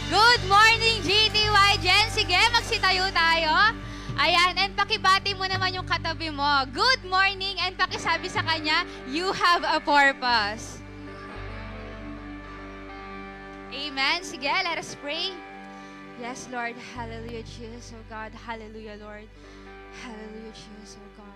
Good morning, GTY Gen. Sige, magsitayo tayo. Ayan, and pakibati mo naman yung katabi mo. Good morning, and pakisabi sa kanya, you have a purpose. Amen. Sige, let us pray. Yes, Lord. Hallelujah, Jesus, oh God. Hallelujah, Lord. Hallelujah, Jesus, oh God.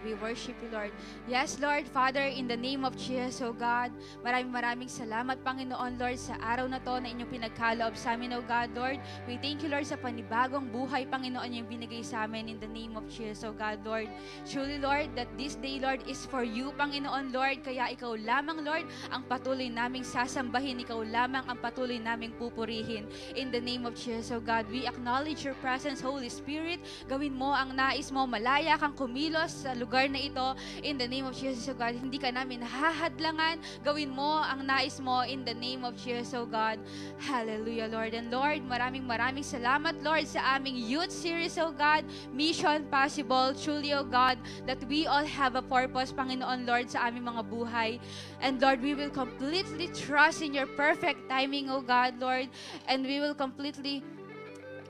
We worship you, Lord. Yes, Lord, Father, in the name of Jesus, oh God, maraming salamat, Panginoon, Lord, sa araw na to na inyong pinagkaloob sa amin, oh God, Lord. We thank you, Lord, sa panibagong buhay, Panginoon, yung binigay sa amin in the name of Jesus, oh God, Lord. Truly, Lord, that this day, Lord, is for you, Panginoon, Lord. Kaya ikaw lamang, Lord, ang patuloy naming sasambahin. Ikaw lamang ang patuloy naming pupurihin. In the name of Jesus, oh God, we acknowledge your presence, Holy Spirit. Gawin mo ang nais mo, malaya kang kumilos sa lugar na ito, in the name of Jesus, oh God. Hindi ka namin hahadlangan. Gawin mo ang nais mo, in the name of Jesus, oh God. Hallelujah, Lord. And Lord, maraming salamat, Lord, sa aming youth series, oh God. Mission Possible. Truly, oh God, that we all have a purpose, Panginoon, Lord, sa aming mga buhay. And Lord, we will completely trust in your perfect timing, oh God, Lord. And we will completely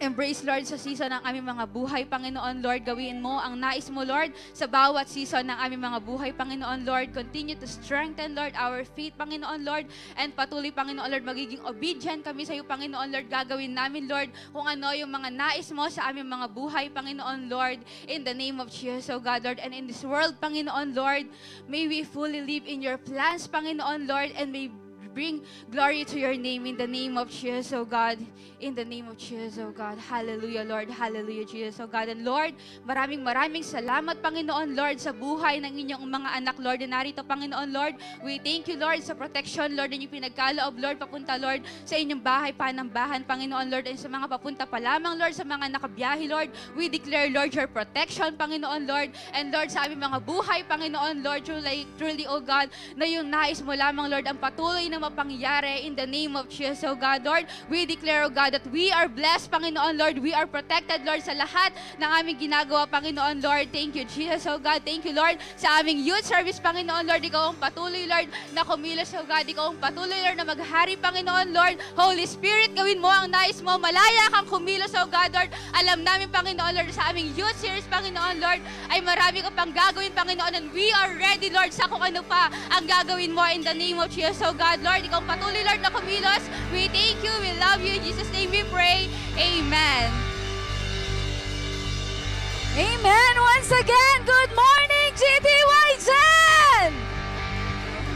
embrace, Lord, sa season ng aming mga buhay, Panginoon, Lord. Gawin mo ang nais mo, Lord, sa bawat season ng aming mga buhay, Panginoon, Lord. Continue to strengthen, Lord, our faith, Panginoon, Lord. And patuloy, Panginoon, Lord, magiging obedient kami sa iyo, Panginoon, Lord. Gagawin namin, Lord, kung ano yung mga nais mo sa aming mga buhay, Panginoon, Lord. In the name of Jesus, oh God, Lord. And in this world, Panginoon, Lord, may we fully live in your plans, Panginoon, Lord, and may bring glory to your name in the name of Jesus, oh God. In the name of Jesus, oh God. Hallelujah, Lord. Hallelujah, Jesus, oh God. And Lord, maraming salamat, Panginoon, Lord, sa buhay ng inyong mga anak, Lord. And narito, Panginoon, Lord, we thank you, Lord, sa protection, Lord, na inyong pinagkaloob, Lord, papunta, Lord, sa inyong bahay, panambahan, Panginoon, Lord, and sa mga papunta pa lamang, Lord, sa mga nakabiyahe, Lord, we declare, Lord, your protection, Panginoon, Lord, and Lord, sa aming mga buhay, Panginoon, Lord, truly, oh God, na yung nais mo lamang, Lord, ang patuloy na mapangyari in the name of Jesus, oh God, Lord. We declare, oh God, that we are blessed, Panginoon, Lord. We are protected, Lord, sa lahat ng aming ginagawa, Panginoon, Lord. Thank you, Jesus, oh God. Thank you, Lord, sa aming youth service, Panginoon, Lord. Ikaw ang patuloy, Lord, na kumilos, oh God. Ikaw ang patuloy, Lord, na maghari, Panginoon, Lord. Holy Spirit, gawin mo ang nais mo. Malaya kang kumilos, oh God, Lord. Alam namin, Panginoon, Lord, sa aming youth series, Panginoon, Lord, ay marami ka pang gagawin, Panginoon, and we are ready, Lord, sa kung ano pa ang gagawin mo in the name of Jesus, oh God, Lord. Ikaw ang patuloy, Lord, na kumilos. We thank you. We love you. In Jesus' name we pray. Amen. Amen. Once again, good morning, GTY Gen!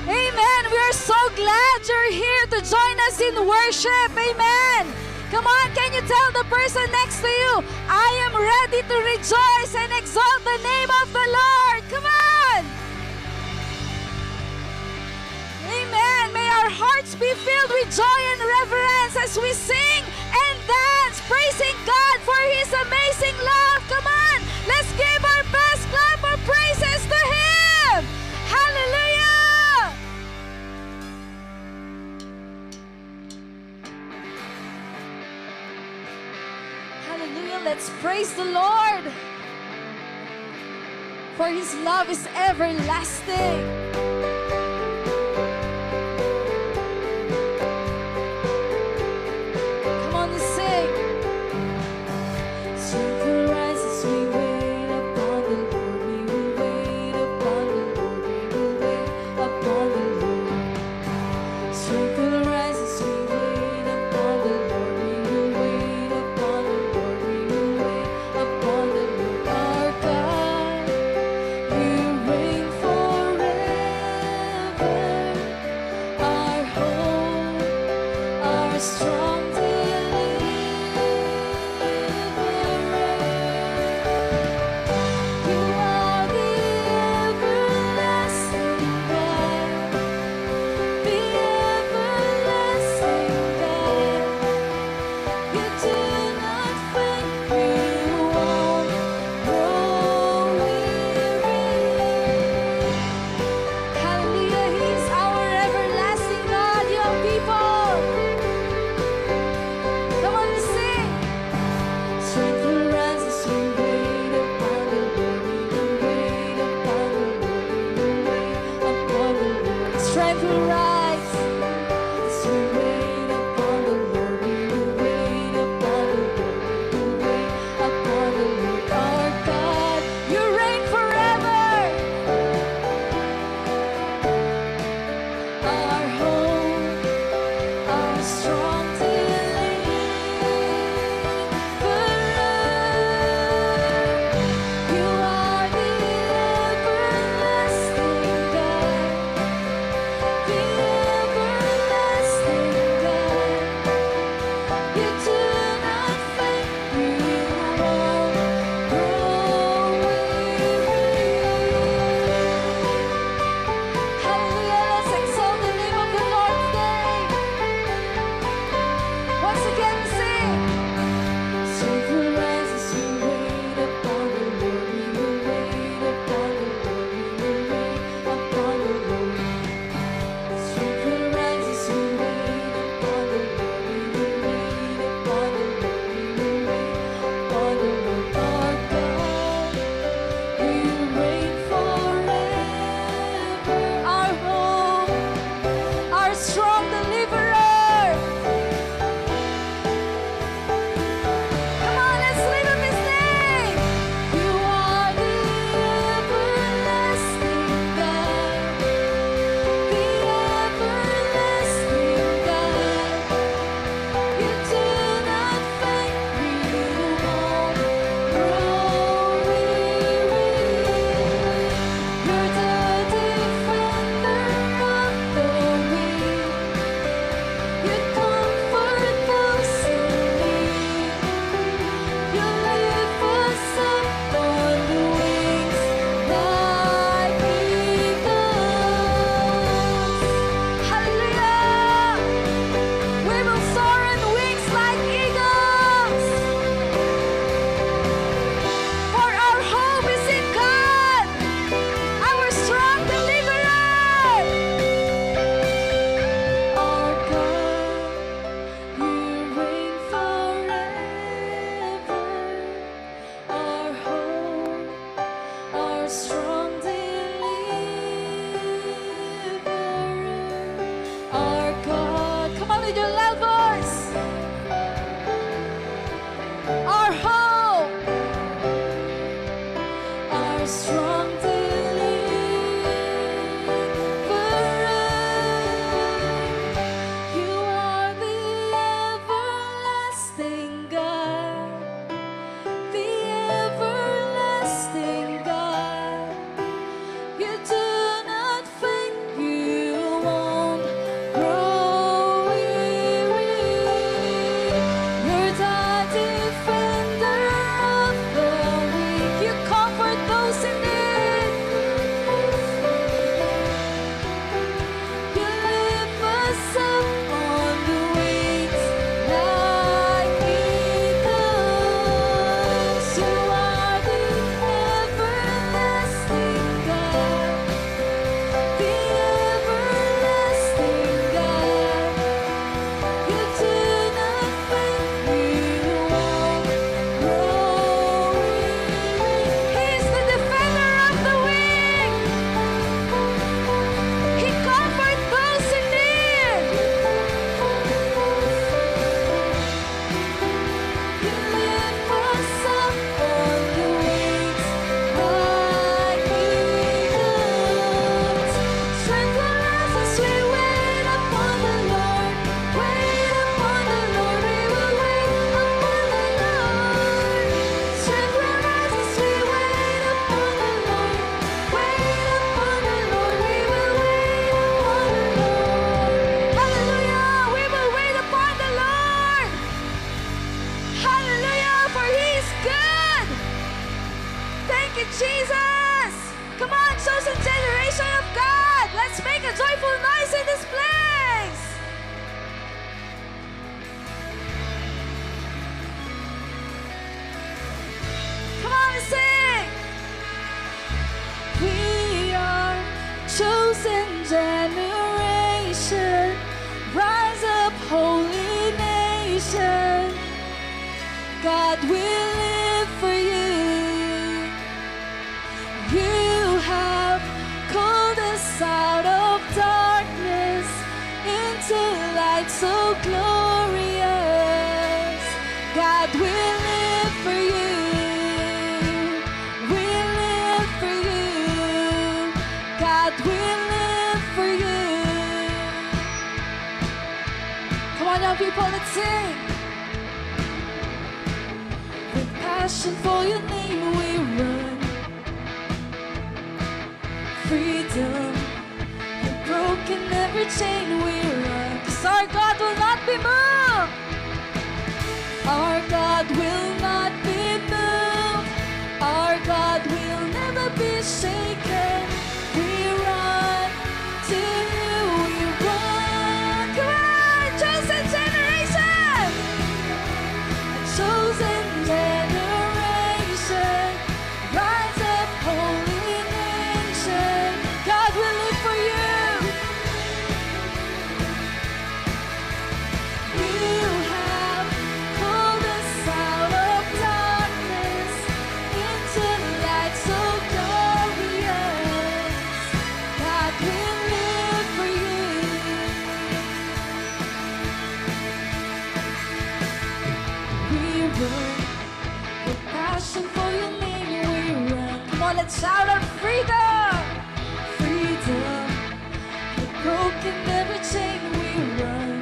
Amen. We are so glad you're here to join us in worship. Amen. Come on, can you tell the person next to you, I am ready to rejoice and exalt the name of the Lord. Come on. Amen. May our hearts be filled with joy and reverence as we sing and dance, praising God for His amazing love. Come on, let's give our best clap of praises to Him. Hallelujah. Hallelujah. Let's praise the Lord, for His love is everlasting. God will live for you. You have called us out of darkness into light so glorious. God will live for you. Will live for you. God will live for you. Come on, young people, let's sing. With passion for your name we run. Freedom, and broken every chain we run. 'Cause our God will not be moved. Our God will not be moved. Our God will never be shaken. We run to you, we run. Come on, chosen generation! A chosen generation. Rise up, holy nation. God will live for you. You have called us out of darkness into light so glorious. God will live for you. We run with passion for your name. We run. Come on, let's shout out freedom. Freedom. We're broken every chain we run.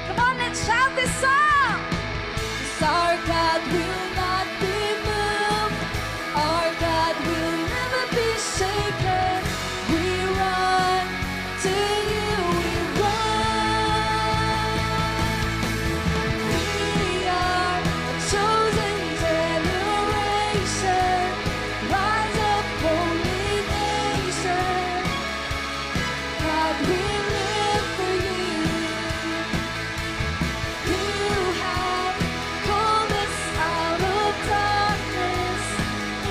Come on, let's shout this song. 'Cause our God will not be moved. Our God will never be shaken. We run to you, we run. We are a chosen generation. Rise up, holy nation. God will live for you. You have called us out of darkness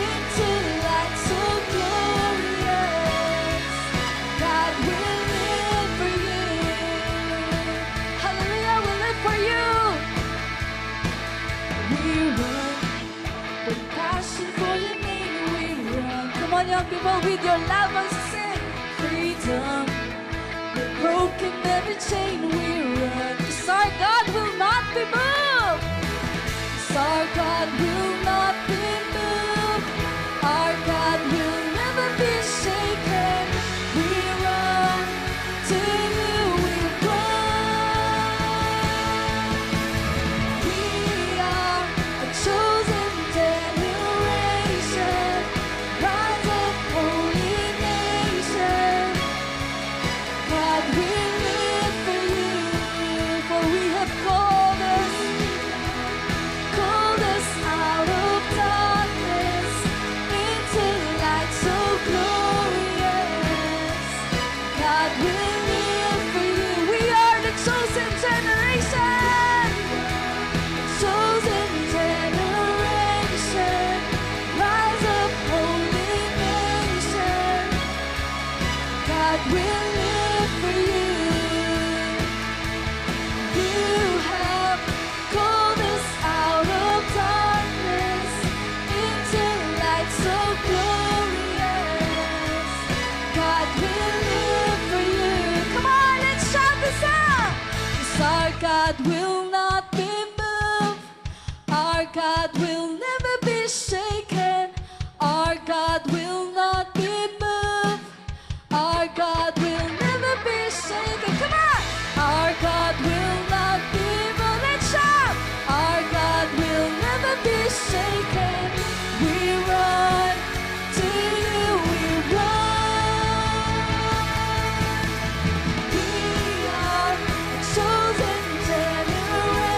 into light so glorious. God will live for you. Hallelujah, will live for you. We run with passion for your name. We run. Come on, young people, with your loud voices sing. Freedom. We're broken every chain we run. 'Cause our God will not be moved. 'Cause our God will not be moved. Our God will never be shaken. We run to you, we run. We are a chosen generation. Rise up, holy nation. God will live for you, for we have called us out of darkness into light so glorious. God will live for you. We are the chosen generation. Chosen generation. Rise up, holy nation. God will live for you. You have called us out of darkness into light so glorious. God will live for you. Come on, let's shout this out. 'Cause our God will not be moved. Our God will never be shaken. Our God will not be moved. Our God will never be shaken. Come on! Our God will not be moved. Let's shout! Our God will never be shaken. We run to you, we run. We are a chosen generation.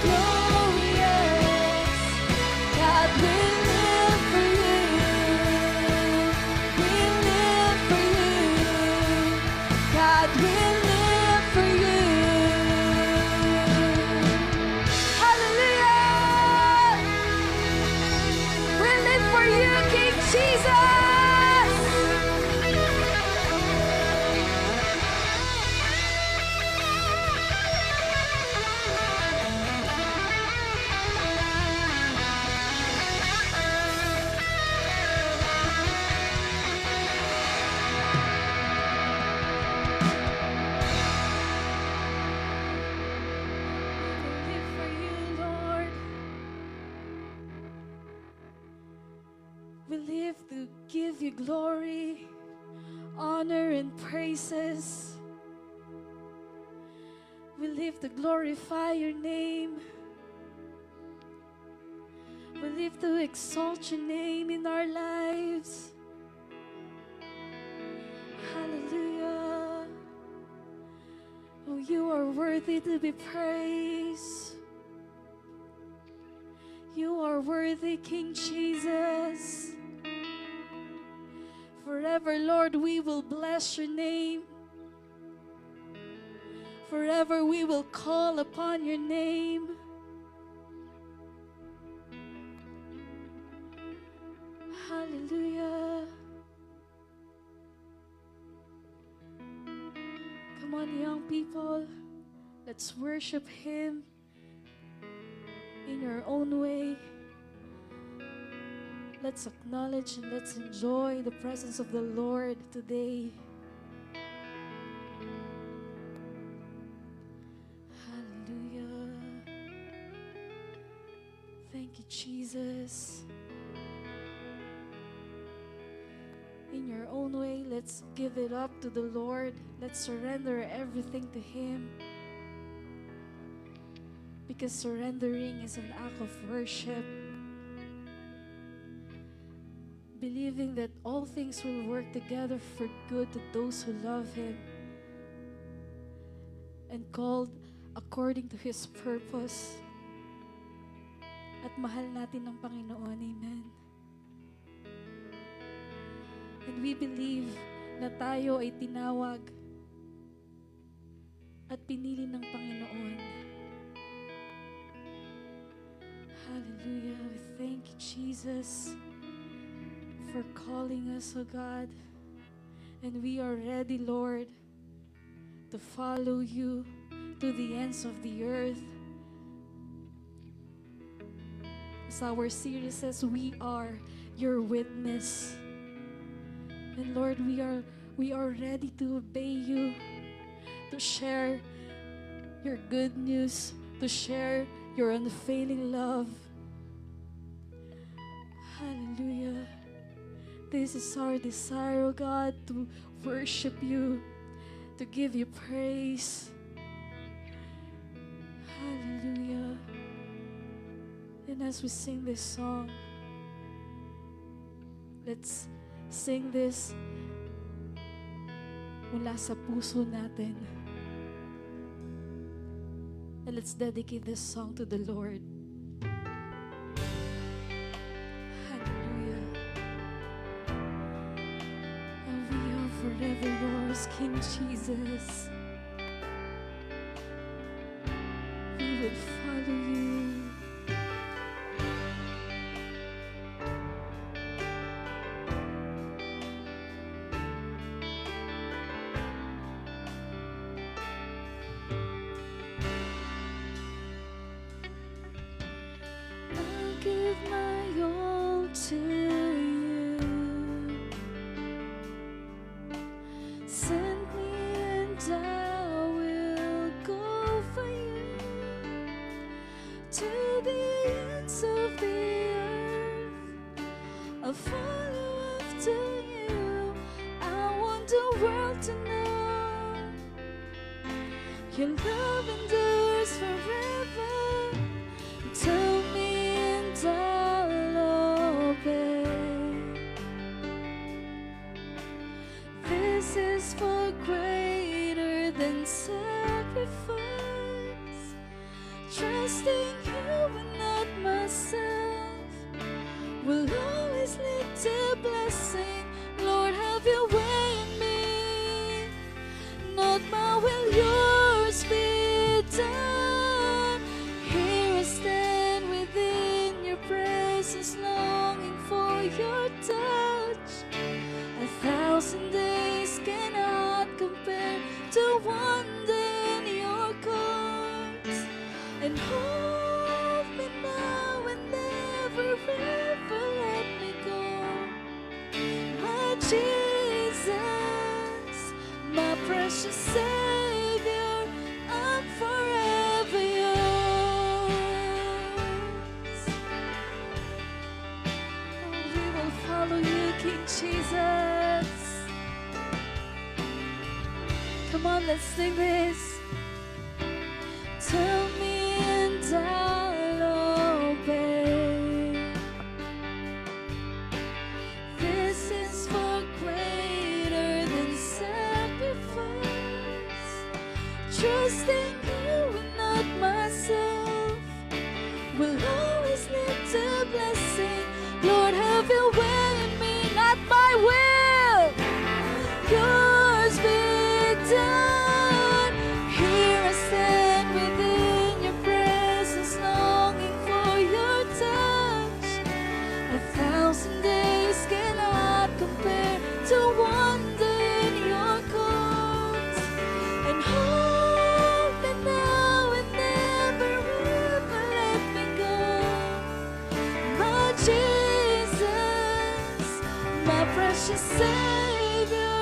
glorious. God, we live for you. We live for you. God, we live for you. Hallelujah. We live for you, King Jesus. We live to give you glory, honor, and praises. We live to glorify your name. We live to exalt your name in our lives. Hallelujah. Oh, you are worthy to be praised. You are worthy, King Jesus. Forever, Lord, we will bless your name. Forever, we will call upon your name. Hallelujah. Come on, young people, let's worship him in your own way. Let's acknowledge and let's enjoy the presence of the Lord today. Hallelujah. Thank you, Jesus. In your own way, let's give it up to the Lord. Let's surrender everything to him. Because surrendering is an act of worship. Believing that all things will work together for good to those who love him and called according to his purpose. At mahal natin ng Panginoon. Amen. And we believe na tayo ay tinawag at pinili ng Panginoon. Hallelujah. We thank you, Jesus, for calling us, O God. And we are ready, Lord, to follow you to the ends of the earth. As our series says, we are your witness. And Lord, we are ready to obey you, to share your good news, to share your unfailing love. Hallelujah. This is our desire, O God, to worship you, to give you praise. Hallelujah. And as we sing this song, let's sing this mula sa puso natin. And let's dedicate this song to the Lord. Hallelujah. And we are forever yours, King Jesus. We will follow you. Give my all to you. Send me and I will go for you to the ends of the earth. I'll follow after you. I want the world to know your love endures forever. Tell me I'll obey. This is for greater than sacrifice. Trusting myself. Will always lead to blessing. Lord, have your way in me. Not my will, yours be done. Here I stand within your presence, longing for your touch. 1,000 days cannot compare to one day in your courts. And hold me now and never ever let me go. My Jesus, my precious Savior, I'm forever yours. Oh, we will follow you, King Jesus. Come on, let's sing this. Tell me and I'll obey. This is far greater than sacrifice. Trusting you and not myself will always lead to blessing. Lord, have your way in me, not my will. Yours be done. Here I stand within your presence, longing for your touch. 1,000 days cannot compare to one day in your courts. And hold me now and never ever let me go. My Jesus, my precious Savior,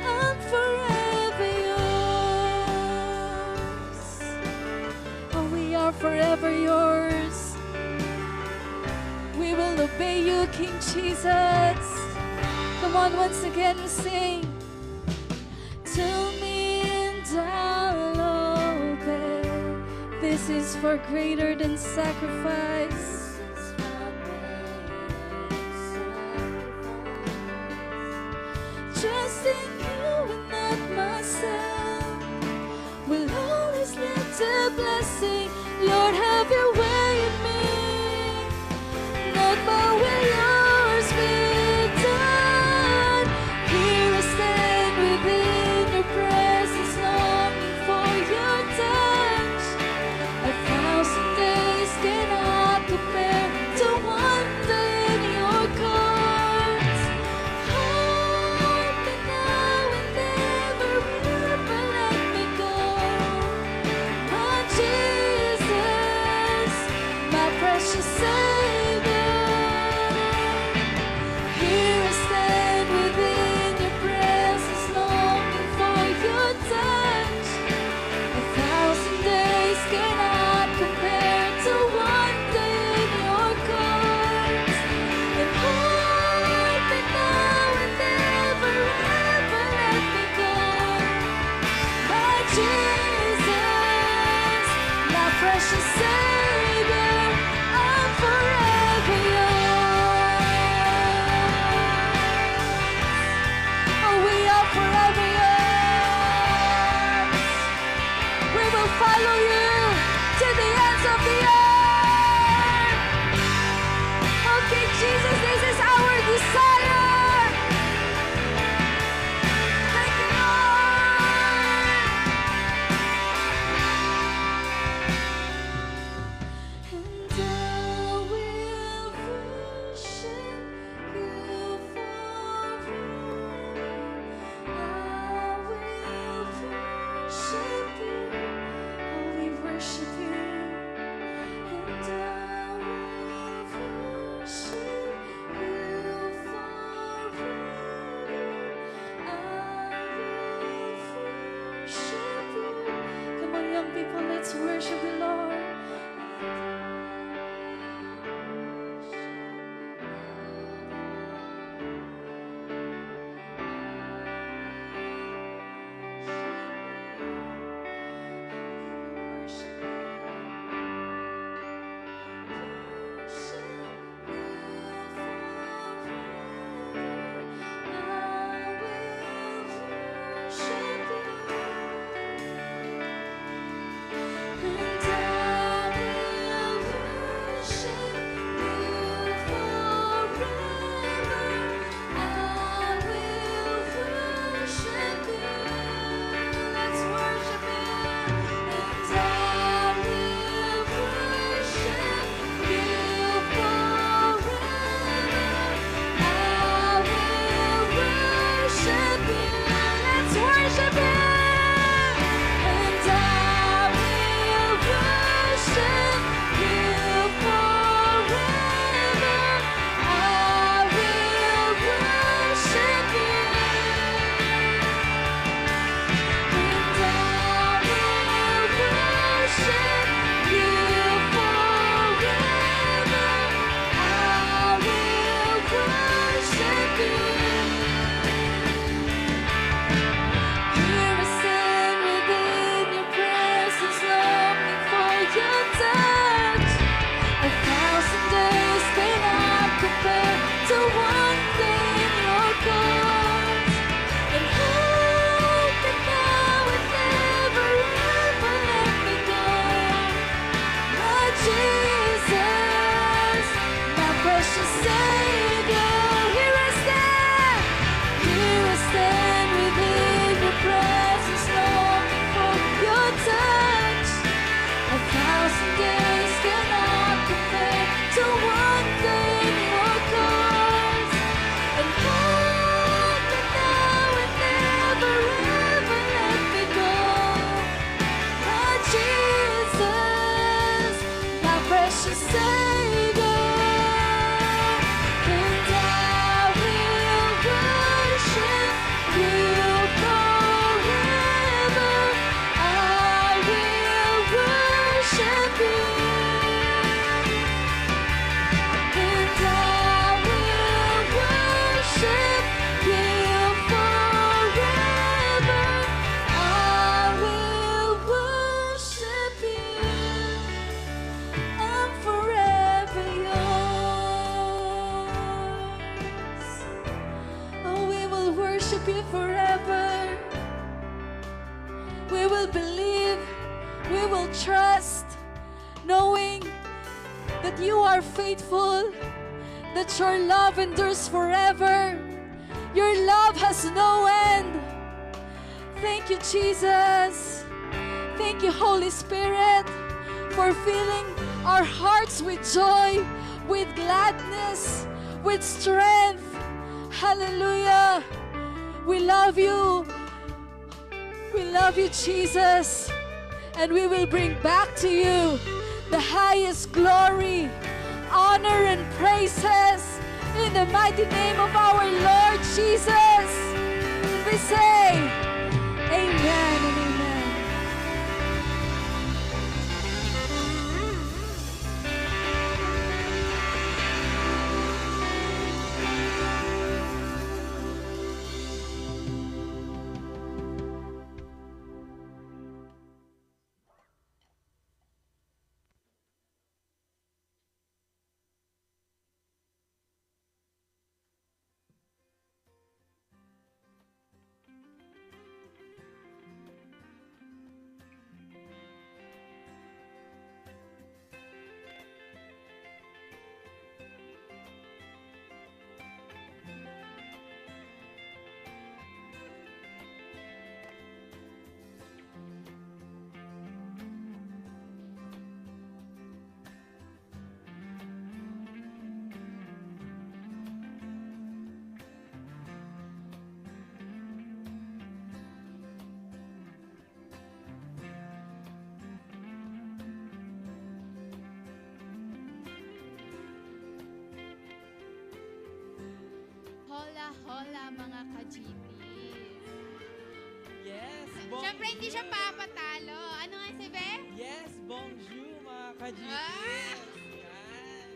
I'm forever yours. Oh, we are forever yours. We will obey you, King Jesus. Come on, once again, sing. Tell me and I'll obey. This is far greater than sacrifice. Trusting you and not myself will always lead to blessing. Lord, have your way in me. Not my will, yours be done. Here I stand within your presence, longing for your touch. 1,000 days cannot compare to one day in your courts. Hold me now and never ever let me go. My Jesus, precious Savior. Here I stand. Here I stand within your presence, longing for your touch. 1,000 days cannot compare to one day in your cause. And hold me now and never ever let me go. My Jesus, my precious Savior. And I will worship you forever. I will worship you. And I will worship you forever. I will worship you. I'm forever yours. Oh, we will worship you forever. We will believe, we will trust, knowing that you are faithful, that your love endures forever. Your love has no end. Thank you, Jesus. Thank you, Holy Spirit, for filling our hearts with joy, with gladness, with strength. Hallelujah. We love you. We love you, Jesus. And we will bring back to you the highest glory, honor, and praises in the mighty name of our Lord Jesus. We say, Amen and Amen. Hola, hola mga ka-GPs. Yes, Siyempre, hindi siya papatalo. Ano nga si Be? Yes, bonjour mga ka-GPs. Ah! Yan.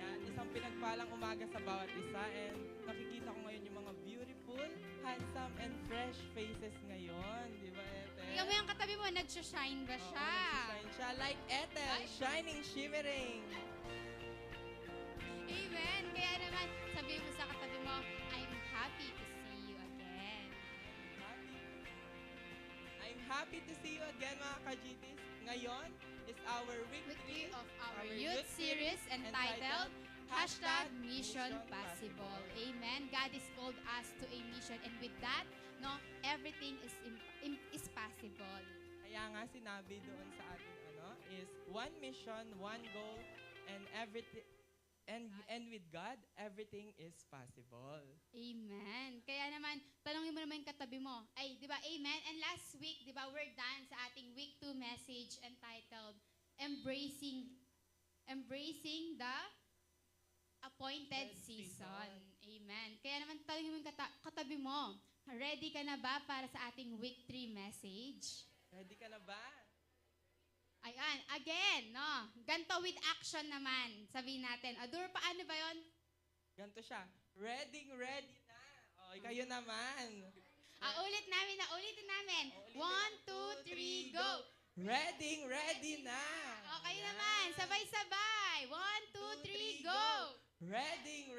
Yan, isang pinagpalang umaga sa bawat isa and nakikita ko ngayon yung mga beautiful, handsome, and fresh faces ngayon. Di ba, Ethel? Tingnan mo yung katabi mo, nag-shine ba Oo, siya? nagsishine siya like Ethel, Ay. shining, shimmering. Amen. Kaya naman, sabihin mo sa katabi mo, I'm happy to see you again. I'm happy to see you again mga ka-GPs. Ngayon is our week Week 3 3 of our youth series entitled Hashtag Mission Possible. Amen. God has called us to a mission, and with that, no, everything is possible. Kaya nga sinabi doon sa ating is one mission, one goal, and everything. And with God, everything is possible. Amen. Kaya naman, tanongin mo naman yung katabi mo. Ay, di ba, amen? And last week, di ba, we're done sa ating week 2 message entitled Embracing the Appointed Season. Amen. Kaya naman, tanongin mo yung katabi mo. Ready ka na ba para sa ating week 3 message? Ready ka na ba? Ayan, again, no? Ganto with action naman. Sabihin natin. Adur, paano ba yon? Ganto siya. Ready na. O, kayo naman. Ulitin namin. O, 1, 2, 3, go! Ready na. O, kayo naman. Sabay-sabay. 1, 2, 3, go! Ready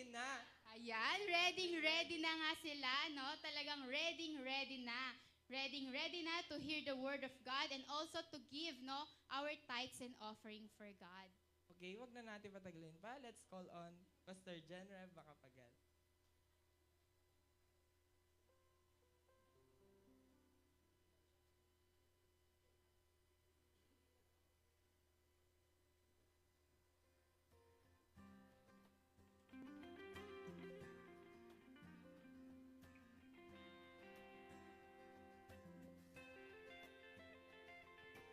na. Ayan, ready na nga sila, no? Talagang ready na. Ready na to hear the word of God and also to give, no, our tithes and offering for God. Okay, wag na natin patagalin pa. Let's call on Pastor Jen Rev Macapagal.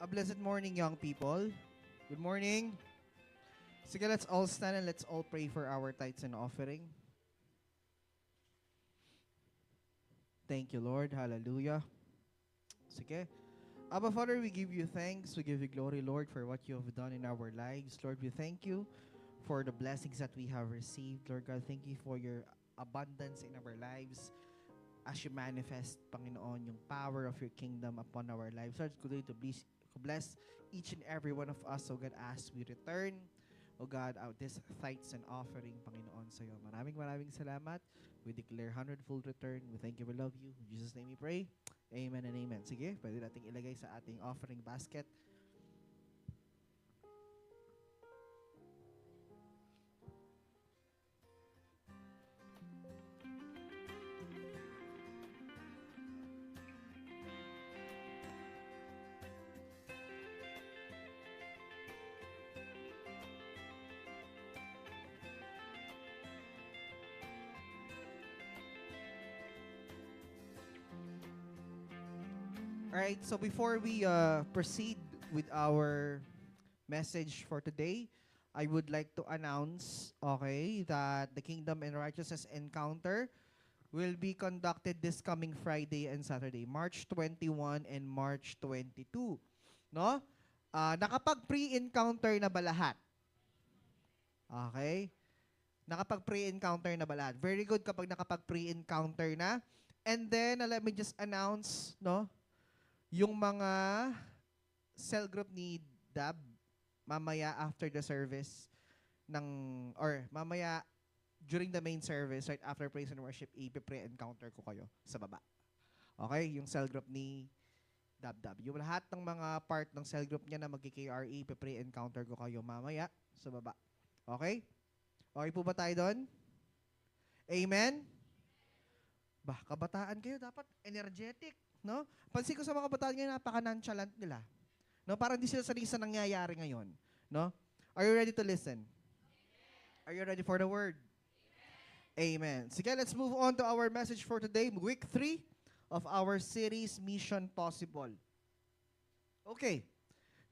A blessed morning, young people. Good morning. Sige, let's all stand and let's all pray for our tithes and offering. Thank you, Lord. Hallelujah. Sige. Abba, Father, we give you thanks. We give you glory, Lord, for what you have done in our lives. Lord, we thank you for the blessings that we have received. Lord God, thank you for your abundance in our lives as you manifest, Panginoon, yung power of your kingdom upon our lives. Lord, continue to bless each and every one of us, oh God, as we return, oh God, out this tithes and offering, Panginoon, sa iyo. Maraming salamat. We declare 100-fold return. We thank you, we love you. In Jesus' name we pray. Amen and amen. Sige, pwede nating ilagay sa ating offering basket. Alright, so before we proceed with our message for today, I would like to announce, okay, that the Kingdom and Righteousness Encounter will be conducted this coming Friday and Saturday, March 21 and March 22. No? Nakapag-pre-encounter na ba lahat? Okay? Nakapag-pre-encounter na ba lahat? Very good kapag nakapag-pre-encounter na. And then, let me just announce, no? Yung mga cell group ni Dab, mamaya after the service, or mamaya during the main service, right after praise and worship, i-pre-encounter ko kayo sa baba. Okay? Yung cell group ni Dab. Yung lahat ng mga part ng cell group niya na mag-KRE, i-pre-encounter ko kayo mamaya sa baba. Okay? Okay po ba tayo doon? Amen? Bah, kabataan kayo, dapat energetic. No? Pansin ko sa mga kabataan ngayon, napaka-nonchalant nila. No? Parang hindi sila sanay sa nangyayari ngayon. No? Are you ready to listen? Are you ready for the word? Amen. Sige, let's move on to our message for today, week 3 of our series, Mission Possible. Okay.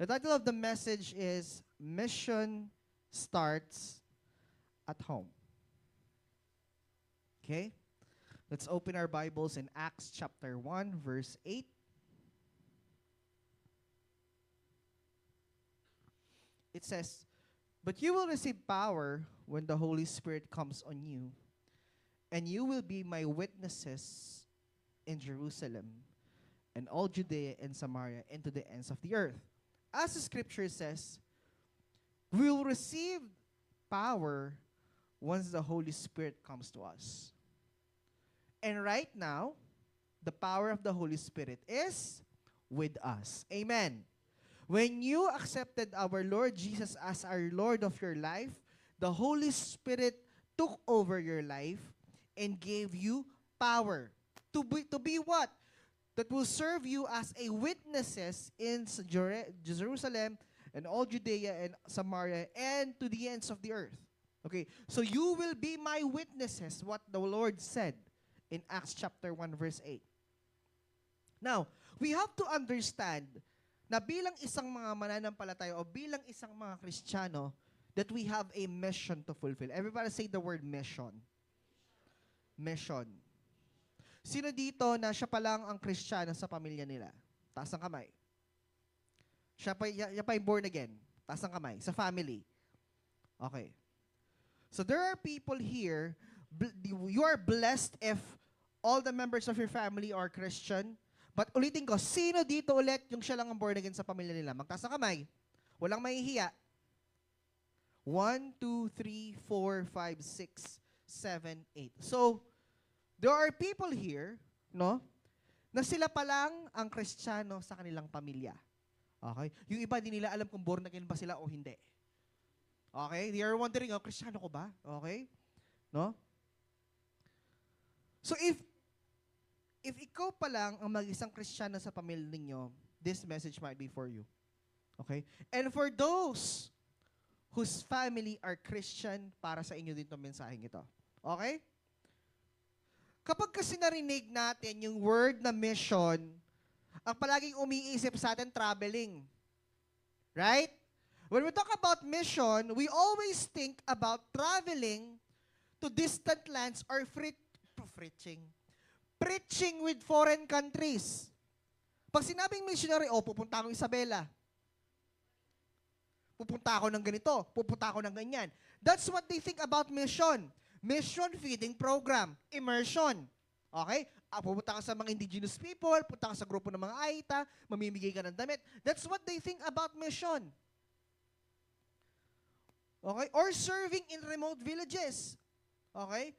The title of the message is Mission Starts at Home. Okay? Let's open our Bibles in Acts chapter 1, verse 8. It says, "But you will receive power when the Holy Spirit comes on you, and you will be my witnesses in Jerusalem and all Judea and Samaria and to the ends of the earth." As the scripture says, we will receive power once the Holy Spirit comes to us. And right now, the power of the Holy Spirit is with us. Amen. When you accepted our Lord Jesus as our Lord of your life, the Holy Spirit took over your life and gave you power. To be what? That will serve you as a witnesses in Jerusalem and all Judea and Samaria and to the ends of the earth. Okay, so you will be my witnesses, what the Lord said in Acts chapter 1 verse 8. Now, we have to understand na bilang isang mga mananampalataya o bilang isang mga Kristiyano, that we have a mission to fulfill. Everybody say the word mission. Mission. Sino dito na siya pa lang ang Kristiyano sa pamilya nila? Taas ang kamay. Siya pa yung born again. Taas ang kamay. Sa family. Okay. So there are people here, you are blessed if all the members of your family are Christian. But ulitin ko, sino dito ulit yung siya lang ang born again sa pamilya nila? Magtaas ang kamay. Walang mahihiya. 1, 2, 3, 4, 5, 6, 7, 8. So, there are people here, no, na sila pa lang ang Kristiyano sa kanilang pamilya. Okay? Yung iba, di nila alam kung born again ba sila o hindi. Okay? They are wondering, oh, Kristiyano ko ba? Okay? No? So if ikaw pa lang ang mag-isang Kristiyano sa pamilya ninyo, this message might be for you. Okay? And for those whose family are Christian, para sa inyo din itong mensaheng ito. Okay? Kapag kasi narinig natin yung word na mission, ang palaging umiisip sa atin, traveling. Right? When we talk about mission, we always think about traveling to distant lands or preaching with foreign countries. Pag sinabing missionary, pupunta akong Isabela. Pupunta ako ng ganito. Pupunta ako ng ganyan. That's what they think about mission. Mission feeding program. Immersion. Okay? Pupunta ka sa mga indigenous people, pupunta ka sa grupo ng mga Aita, mamimigay ka ng damit. That's what they think about mission. Okay? Or serving in remote villages. Okay?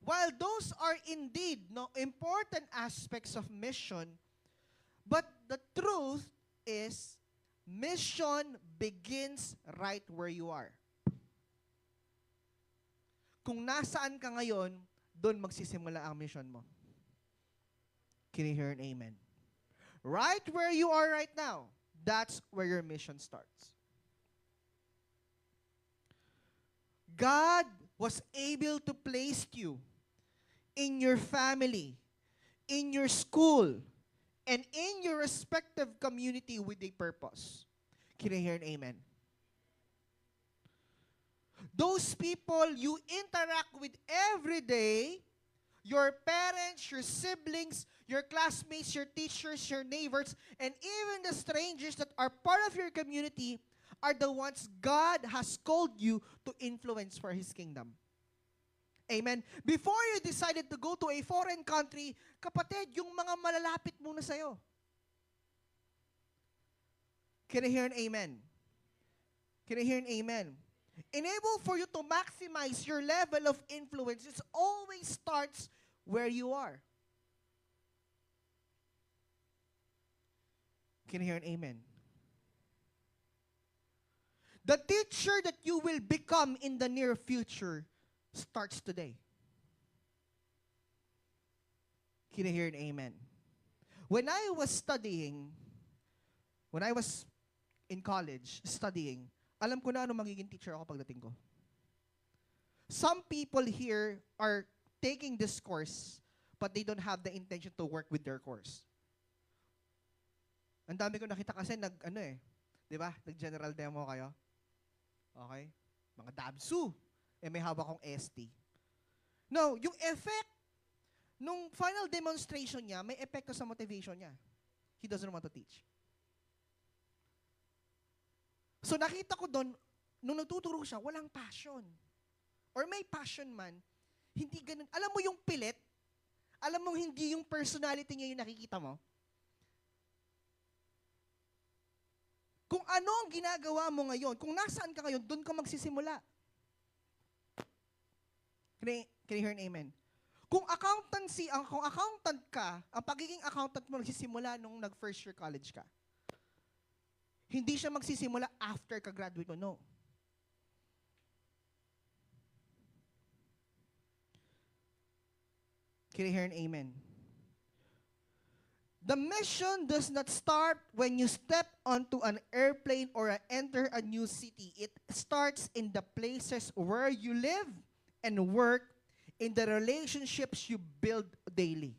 While those are indeed important aspects of mission, but the truth is, mission begins right where you are. Kung nasaan ka ngayon, doon magsisimula ang mission mo. Can you hear an amen? Right where you are right now, that's where your mission starts. God was able to place you in your family, in your school, and in your respective community with a purpose. Can I hear an amen? Those people you interact with every day, your parents, your siblings, your classmates, your teachers, your neighbors, and even the strangers that are part of your community are the ones God has called you to influence for His kingdom. Amen. Before you decided to go to a foreign country, kapatid, yung mga malalapit muna sa'yo. Can I hear an amen? Can I hear an amen? Enable for you to maximize your level of influence, it always starts where you are. Can I hear an amen? The teacher that you will become in the near future starts today. Can I hear an amen? When I was in college, studying, alam ko na ano magiging teacher ako pagdating ko. Some people here are taking this course, but they don't have the intention to work with their course. Ang dami ko nakita kasi di ba? Nag-general demo kayo. Okay? Mga dabsu. May hawak akong ST. No, yung effect, nung final demonstration niya, may epekto sa motivation niya. He doesn't want to teach. So nakita ko doon, nung nagtuturo siya, walang passion. Or may passion man, hindi ganun. Alam mo yung pilit? Alam mo hindi yung personality niya yung nakikita mo? Kung ano ang ginagawa mo ngayon, kung nasaan ka ngayon, doon ka magsisimula. Can you hear an amen? Kung accountant ka, ang pagiging accountant mo nagsisimula nung nag-first year college ka. Hindi siya magsisimula after ka-graduate mo, no. Can you hear an amen? The mission does not start when you step onto an airplane or enter a new city. It starts in the places where you live and work, in the relationships you build daily.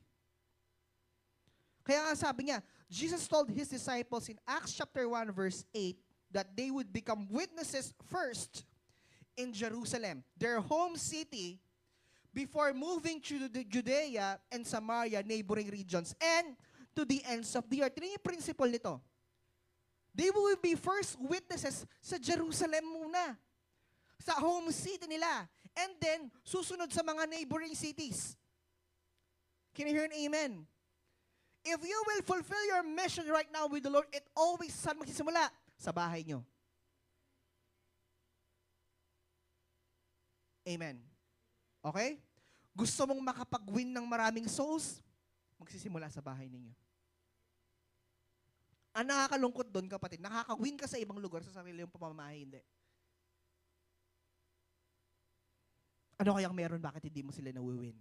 Kaya nga sabi niya, Jesus told His disciples in Acts chapter 1 verse 8 that they would become witnesses first in Jerusalem, their home city, before moving to the Judea and Samaria, neighboring regions, and to the ends of the earth. Ito yung principle nito. They will be first witnesses sa Jerusalem muna, sa home city nila, and then susunod sa mga neighboring cities. Can you hear an amen? If you will fulfill your mission right now with the Lord, it always saan magsisimula? Sa bahay nyo. Amen. Okay? Gusto mong makapag-win ng maraming souls? Magsisimula sa bahay ninyo. Ang nakakalungkot doon, kapatid, nakaka-win ka sa ibang lugar, sa sarili yung pamamahay, hindi. Ano kayang meron? Bakit hindi mo sila nawiwin?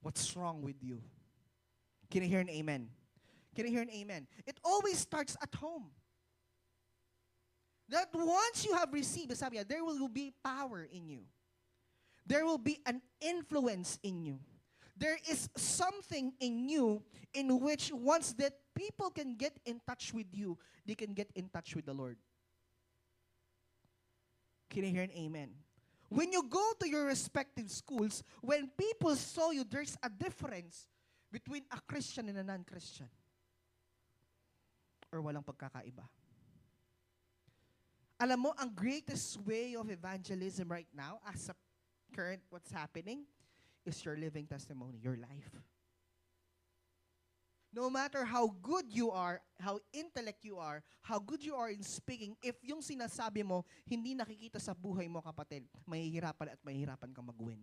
What's wrong with you? Can I hear an amen? Can I hear an amen? It always starts at home. That once you have received, sabi niya, there will be power in you. There will be an influence in you. There is something in you in which once that people can get in touch with you, they can get in touch with the Lord. Can I hear an amen? When you go to your respective schools, when people saw you, there's a difference between a Christian and a non-Christian. Or walang pagkakaiba. Alam mo, ang greatest way of evangelism right now, as a current what's happening, is your living testimony, your life. No matter how good you are, how intellect you are, how good you are in speaking, if yung sinasabi mo, hindi nakikita sa buhay mo, kapatid, mahihirapan at mahihirapan kang mag-win.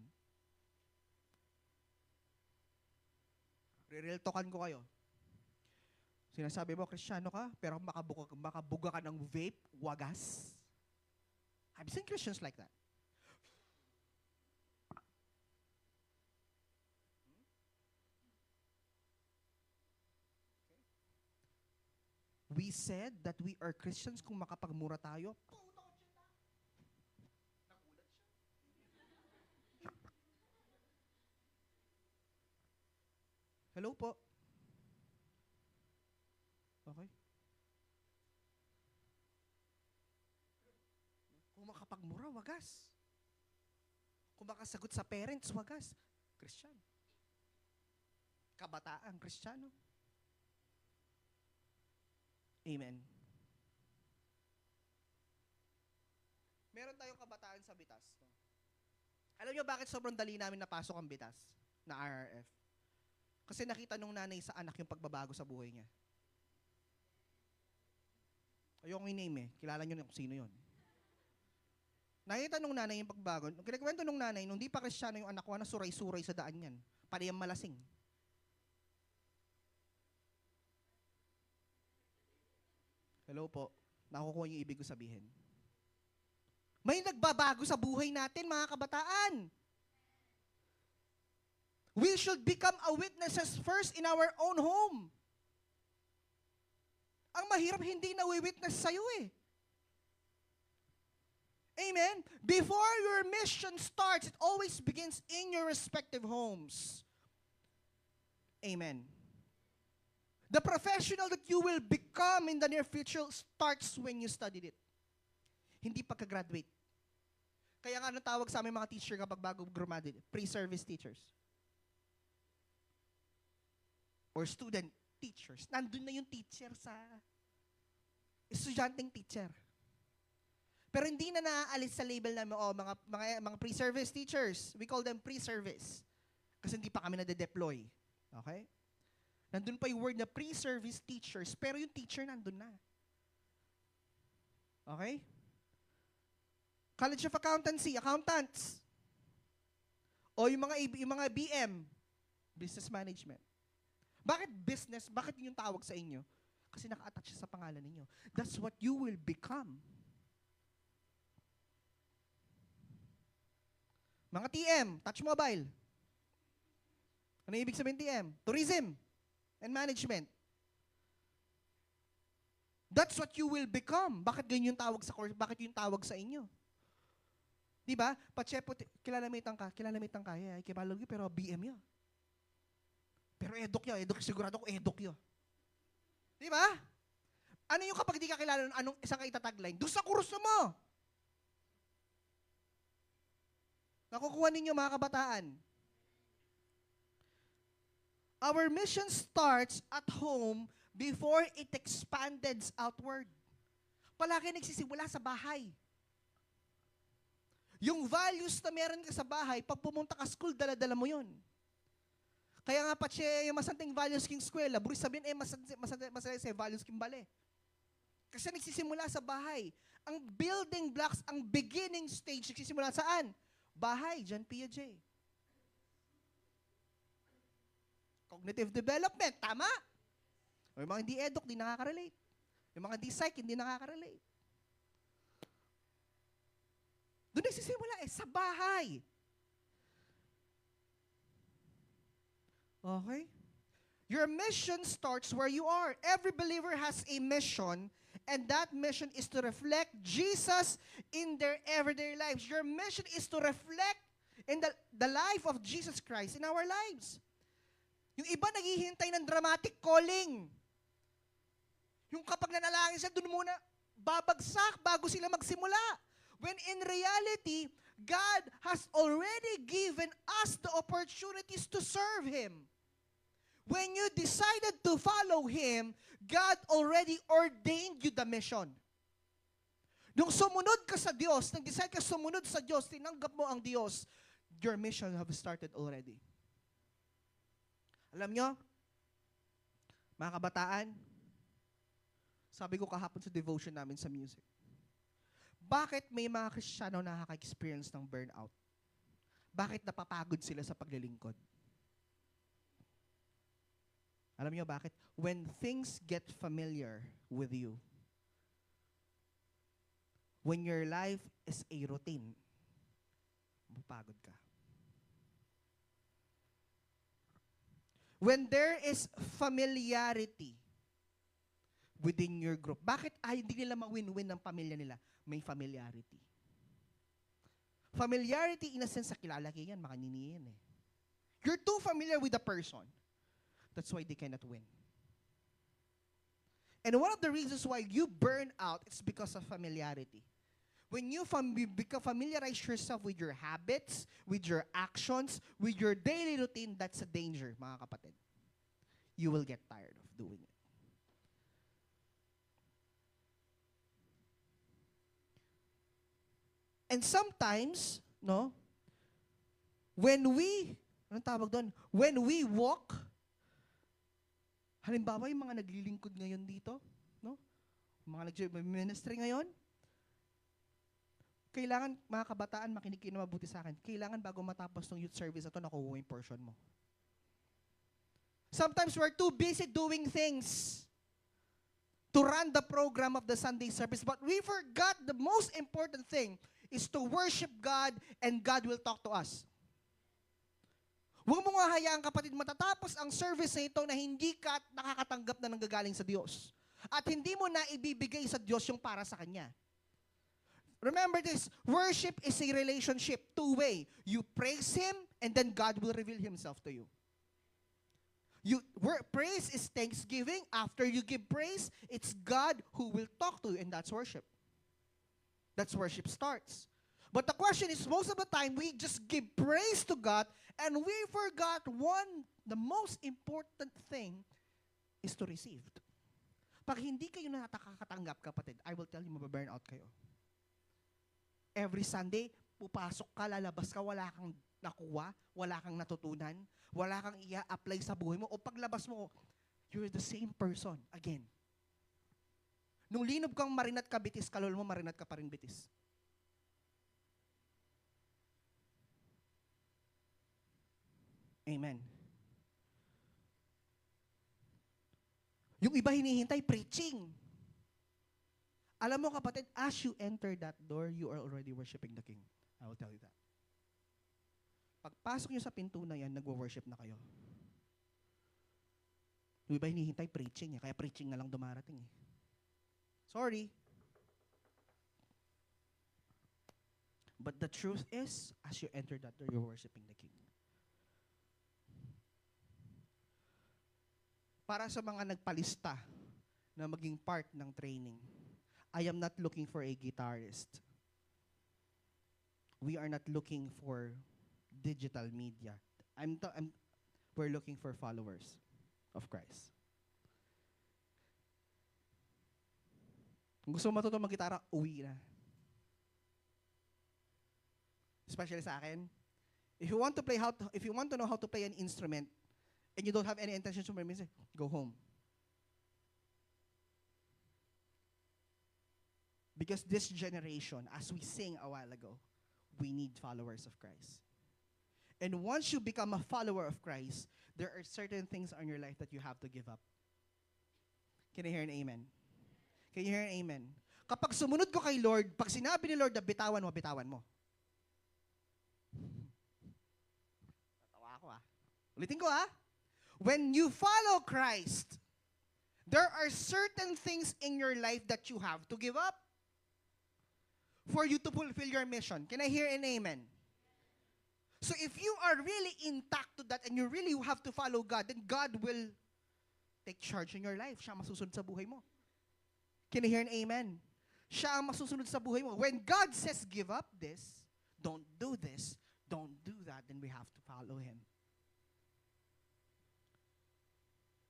Real talkan ko kayo. Sinasabi mo, Kristyano ka, pero makabuga ka ng vape, wagas. I've seen Christians like that. We said that we are Christians kung makapagmura tayo. Hello po. Okay. Kung makapagmura, wagas. Kung makasagot sa parents, wagas. Christian. Kabataan, Kristiyano. Amen. Meron tayong kabataan sa Bitas. No? Alam niyo bakit sobrang dali namin napasok ang Bitas na RRF? Kasi nakita nung nanay sa anak yung pagbabago sa buhay niya. Ayokong i-name eh. Kilala niyo na kung sino yun. Nakita nung nanay yung pagbabago. Kinakwento nung nanay, nung di pa Kristiyano yung anak ko, na suray-suray sa daan yan. Parehang malasing. Hello po. Nakukuha yung ibig ko sabihin. May nagbabago sa buhay natin, mga kabataan. We should become a witnesses first in our own home. Ang mahirap, hindi na-witness sa'yo eh. Amen? Before your mission starts, it always begins in your respective homes. Amen. The professional that you will become in the near future starts when you studied it. Hindi pagka-graduate. Kaya nga anong tawag sa aming mga teacher kapag bago graduate? Pre-service teachers. Or student teachers. Nandun na yung teacher sa estudyanteng teacher. Pero hindi na naaalis sa label namin, mga pre-service teachers. We call them pre-service. Kasi hindi pa kami nade-deploy. Okay? Nandun pa yung word na pre-service teachers, pero yung teacher nandun na. Okay? College of Accountancy, accountants. O yung mga BM, business management. Bakit business? Bakit yung tawag sa inyo? Kasi naka-attach siya sa pangalan ninyo. That's what you will become. Mga TM, touch mobile. Ano ibig sabihin TM? Tourism and management. That's what you will become. Bakit ganyan yung tawag sa course? Bakit yung tawag sa inyo? Di ba? Pachepo, kilalamitan ka, yeah, kibalog yun, pero BM yun. Pero edok sigurado ko edok yun. Di ba? Ano yung kapag di ka kilala, anong isang ka itatagline? Doon sa kurso mo! Nakukuha ninyo mga kabataan. Our mission starts at home before it expanded outward. Palagi nagsisimula sa bahay. Yung values na meron ka sa bahay, pag pumunta ka school, dala-dala mo yun. Kaya nga yung masanting values king eskwela, buris sabihin, masanteng sa values king bale. Kasi nagsisimula sa bahay. Ang building blocks, ang beginning stage, nagsisimula saan? Bahay, John Piaget. Cognitive development, tama? O yung mga hindi eduk, hindi nakaka-relate. Yung mga hindi psych, hindi nakaka-relate. Doon nagsisimula sa bahay. Okay? Your mission starts where you are. Every believer has a mission, and that mission is to reflect Jesus in their everyday lives. Your mission is to reflect in the life of Jesus Christ in our lives. Yung iba naghihintay ng dramatic calling. Yung kapag nanalangin sila, doon muna babagsak bago sila magsimula. When in reality, God has already given us the opportunities to serve Him. When you decided to follow Him, God already ordained you the mission. Nung sumunod ka sa Diyos, nag-decide ka sumunod sa Diyos, tinanggap mo ang Diyos, your mission have started already. Alam nyo, mga kabataan, sabi ko kahapon sa devotion namin sa music, bakit may mga Kristiyano nakaka-experience ng burnout? Bakit napapagod sila sa paglilingkod? Alam niyo bakit? When things get familiar with you, when your life is a routine, mapagod ka. When there is familiarity within your group, bakit hindi nila ma-win-win ng pamilya nila? May familiarity. Familiarity in a sense, sa kilala kayo yan, makaniniyan eh. You're too familiar with the person. That's why they cannot win. And one of the reasons why you burn out, it's because of familiarity. When you familiarize yourself with your habits, with your actions, with your daily routine, that's a danger, mga kapatid. You will get tired of doing it. And sometimes, no, when we walk, halimbawa, yung mga naglilingkod ngayon dito, no? Mga nag-ministry ngayon, kailangan, mga kabataan, makinig kayo na mabuti sa akin, kailangan bago matapos ng youth service na ito, nakuha yung portion mo. Sometimes we're too busy doing things to run the program of the Sunday service, but we forgot the most important thing is to worship God, and God will talk to us. Huwag mo nga hayaan, kapatid, matatapos ang service na ito na hindi ka nakakatanggap na nanggagaling sa Diyos. At hindi mo na ibibigay sa Diyos yung para sa Kanya. Remember this, worship is a relationship, two-way. You praise Him, and then God will reveal Himself to you. Praise is thanksgiving. After you give praise, it's God who will talk to you, and that's worship. That's worship starts. But the question is, most of the time, we just give praise to God, and we forgot the most important thing is to receive. Pag hindi kayo nakakatanggap, kapatid, I will tell you, mababurn out kayo. Every Sunday, pupasok ka, lalabas ka, wala kang nakuha, wala kang natutunan, wala kang i-apply sa buhay mo, o paglabas mo, you're the same person again. Nung linob kang marinat ka bitis, kalol mo marinat ka pa rin bitis. Amen. Yung iba hinihintay, preaching. Alam mo kapatid, as you enter that door, you are already worshiping the King. I will tell you that. Pagpasok nyo sa pinto na yan, nagwo-worship na kayo. Yung iba hinihintay, preaching. Kaya preaching na lang dumarating. Sorry. But the truth is, as you enter that door, you're worshiping the King. Para sa mga nagpalista na maging part ng training, I am not looking for a guitarist. We are not looking for digital media. We're looking for followers of Christ. Kung gusto mo matuto mag-gitara, uwi na. Especially sa akin, if you want to know how to play an instrument, and you don't have any intention to learn music, go home. Because this generation, as we sang a while ago, we need followers of Christ. And once you become a follower of Christ, there are certain things in your life that you have to give up. Can I hear an amen? Can you hear an amen? Kapag sumunod ko kay Lord, pag sinabi ni Lord na bitawan mo, bitawan mo. Ulitin ko When you follow Christ, there are certain things in your life that you have to give up for you to fulfill your mission. Can I hear an amen? So if you are really intact to that and you really have to follow God, then God will take charge in your life. Siya ang masusunod sa buhay mo. Can I hear an amen? Siya ang masusunod sa buhay mo. When God says, give up this, don't do that, then we have to follow Him.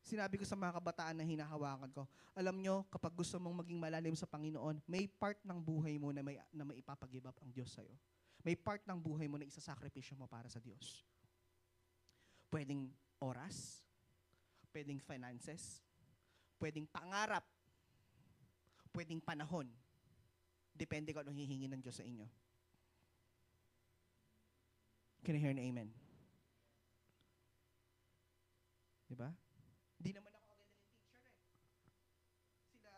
Sinabi ko sa mga kabataan na hinahawakan ko, alam nyo, kapag gusto mong maging malalim sa Panginoon, may part ng buhay mo na may ipapag-give up ang Diyos sa'yo. May part ng buhay mo na isasakripisyo mo para sa Diyos. Pwedeng oras, pwedeng finances, pwedeng pangarap, pwedeng panahon. Depende kung anong hihingi ng Diyos sa inyo. Can I hear an amen? Diba? Di naman ako agad naging teacher Sila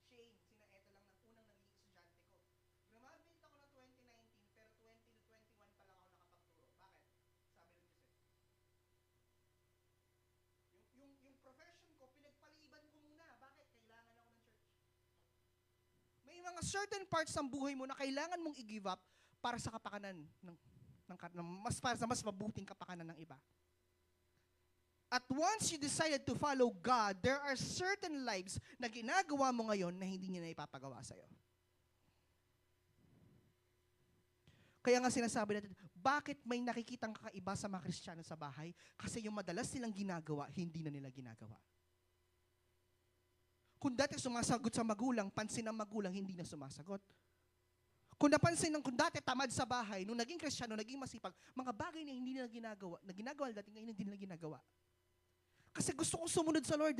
Shane, sina Eto lang ng unang naging estudyante ko. Graduate ako ng 2019, pero 20 to 21 pa lang ako nakapagturo. Bakit? Sabi ng Diyos Yung profession ko, pinagpaliban ko muna. Bakit? Kailangan ako ng church. May mga certain parts ng buhay mo na kailangan mong i-give up para sa kapakanan para sa mas mabuting kapakanan ng iba. At once you decided to follow God, there are certain lives na ginagawa mo ngayon na hindi niya na ipapagawa sa'yo. Kaya nga sinasabi natin, bakit may nakikitang kakaiba sa mga Kristiyano sa bahay? Kasi yung madalas nilang ginagawa, hindi na nila ginagawa. Kung dati sumasagot sa magulang, pansin ng magulang, hindi na sumasagot. Kung dati tamad sa bahay, nung naging Kristiyano, naging masipag, mga bagay na hindi nila ginagawa dati ngayon hindi nila ginagawa. Kasi gusto kong sumunod sa Lord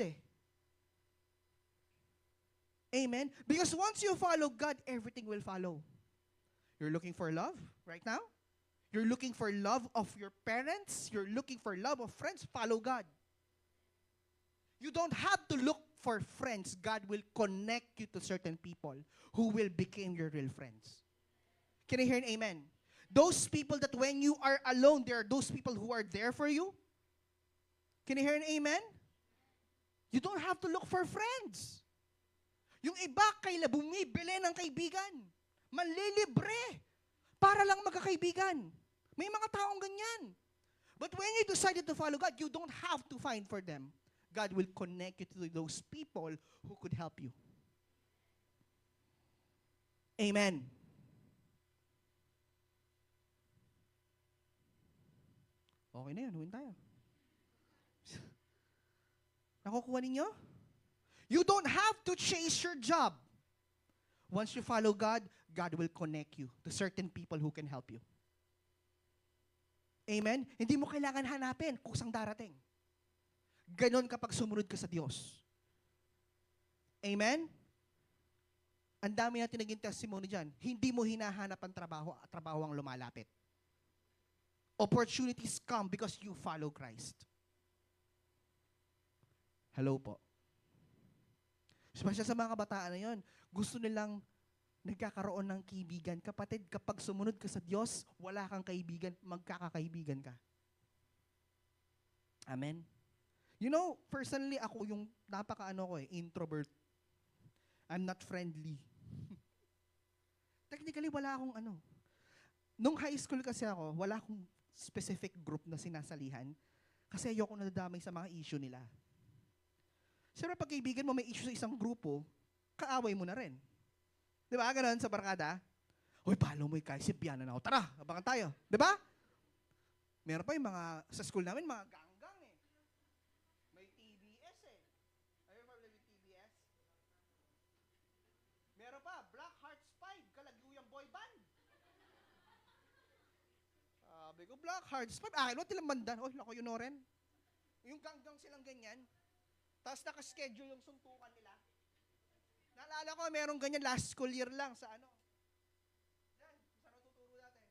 Amen? Because once you follow God, everything will follow. You're looking for love right now? You're looking for love of your parents? You're looking for love of friends? Follow God. You don't have to look for friends. God will connect you to certain people who will become your real friends. Can I hear an amen? Those people that when you are alone, there are those people who are there for you. Can you hear an amen? You don't have to look for friends. Yung iba, bumibili ng kaibigan. Manlilibre. Para lang magkakaibigan. May mga taong ganyan. But when you decided to follow God, you don't have to find for them. God will connect you to those people who could help you. Amen. Okay na yun, huwin tayo. Nakukuha ninyo? You don't have to chase your job. Once you follow God, God will connect you to certain people who can help you. Amen? Hindi mo kailangan hanapin kusang darating. Ganon kapag sumunod ka sa Diyos. Amen? Ang dami natin naging testimony dyan. Hindi mo hinahanap ang trabaho at trabaho ang lumalapit. Opportunities come because you follow Christ. Hello po. Especially sa mga kabataan na yun, gusto nilang nagkakaroon ng kaibigan. Kapatid, kapag sumunod ka sa Diyos, wala kang kaibigan, magkakakaibigan ka. Amen? You know, personally, ako yung introvert. I'm not friendly. Technically, wala akong Nung high school kasi ako, wala akong specific group na sinasalihan kasi ayoko nadadamay sa mga issue nila. Siyempre, pag kaibigan mo may issue sa isang grupo, kaaway mo na rin. Di ba? Ganun sa barkada. Uy, follow mo yung si Piano na ako. Tara, abangan tayo. Di ba? Meron pa yung mga, sa school namin, mga ganggang May TBS Are you familiar with TBS? Meron pa, Black Hearts 5, Kalaguyang Boy Band. Sabi ko, Black Hearts 5. What ilang bandan? Oh, lako yun rin. Yung ganggang silang ganyan. Tapos nakaschedule yung suntukan nila. Naalala ko, merong ganyan last school year lang sa Diyan, saan natuturo natin?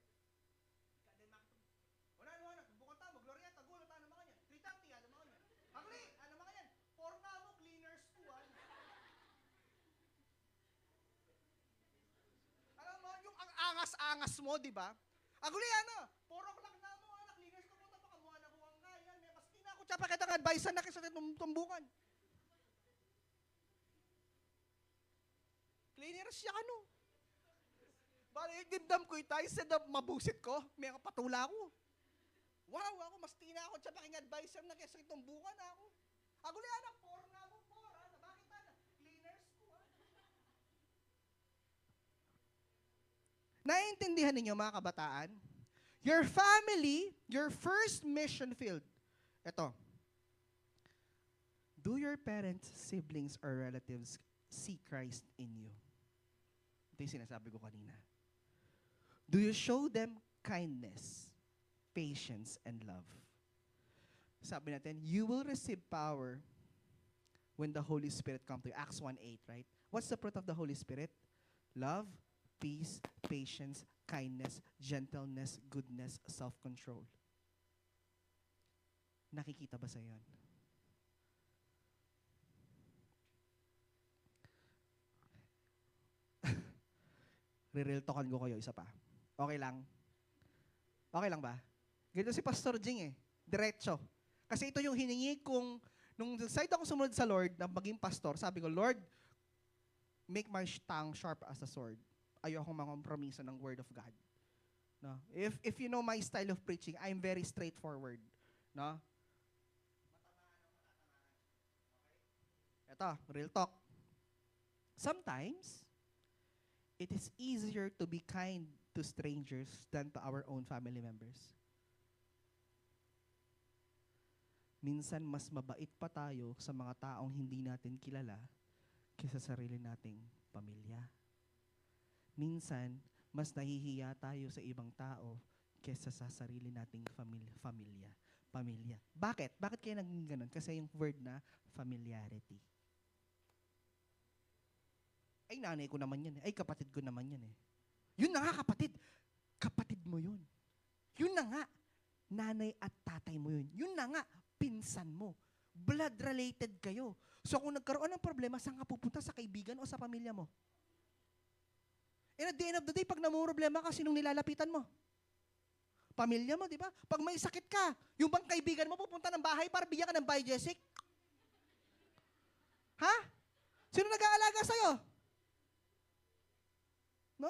Wala, bukan tamo, Glorieta, gulo, ano mga yan? 330, ano mga yan? Agli, ano mga yan? Porma mo, cleaners ko, Alam mo, yung ang angas-angas mo, di ba? Agli, 4 o'clock na mo, cleaners ko, punta pa, kamuha na ko ang kaya, may tsaka kita ng advice na kisa tumbukan. Cleaners siya ano. Bale, yung dimdam ko ita, instead of mabusit ko, may patula ko. Wow, ako, mas tina ako, tsaka paking advisor na kesa tumbukan ako. Ako liyan ang por na mo, por, ha? Bakit na? Cleaners ko, ha? Naiintindihan ninyo, mga kabataan? Your family, your first mission field. Ito. Do your parents, siblings, or relatives see Christ in you? Ito yung sinasabi ko kanina. Do you show them kindness, patience, and love? Sabi natin, you will receive power when the Holy Spirit comes to you. Acts 1:8, right? What's the fruit of the Holy Spirit? Love, peace, patience, kindness, gentleness, goodness, self-control. Nakikita ba sa yan? Re-real talkan ko kayo isa pa. Okay lang? Okay lang ba? Ganito si Pastor Jing eh. Diretso. Kasi ito yung hiningi kong, nung side ako sumunod sa Lord na maging pastor, sabi ko, Lord, make my tongue sharp as a sword. Ayokong mangompromiso ng word of God. No? If you know my style of preaching, I'm very straightforward. No? Ito, real talk. Sometimes, it is easier to be kind to strangers than to our own family members. Minsan, mas mabait pa tayo sa mga taong hindi natin kilala kaysa sa sarili nating pamilya. Minsan, mas nahihiya tayo sa ibang tao kaysa sa sarili nating pamilya. Bakit? Bakit kaya naging ganun? Kasi yung word na familiarity. Ay, nanay ko naman yan. Ay, kapatid ko naman yan eh. Yun na nga, kapatid. Kapatid mo yun. Yun na nga, nanay at tatay mo yun. Yun na nga, pinsan mo. Blood-related kayo. So kung nagkaroon ng problema, saan ka pupunta? Sa kaibigan o sa pamilya mo? And at the end of the day, pag namumroblema ka, sinong nilalapitan mo? Pamilya mo, di ba? Pag may sakit ka, yung bang kaibigan mo pupunta ng bahay para bigyan ka ng Biogesic? Ha? Sino nag-aalaga sa'yo? No?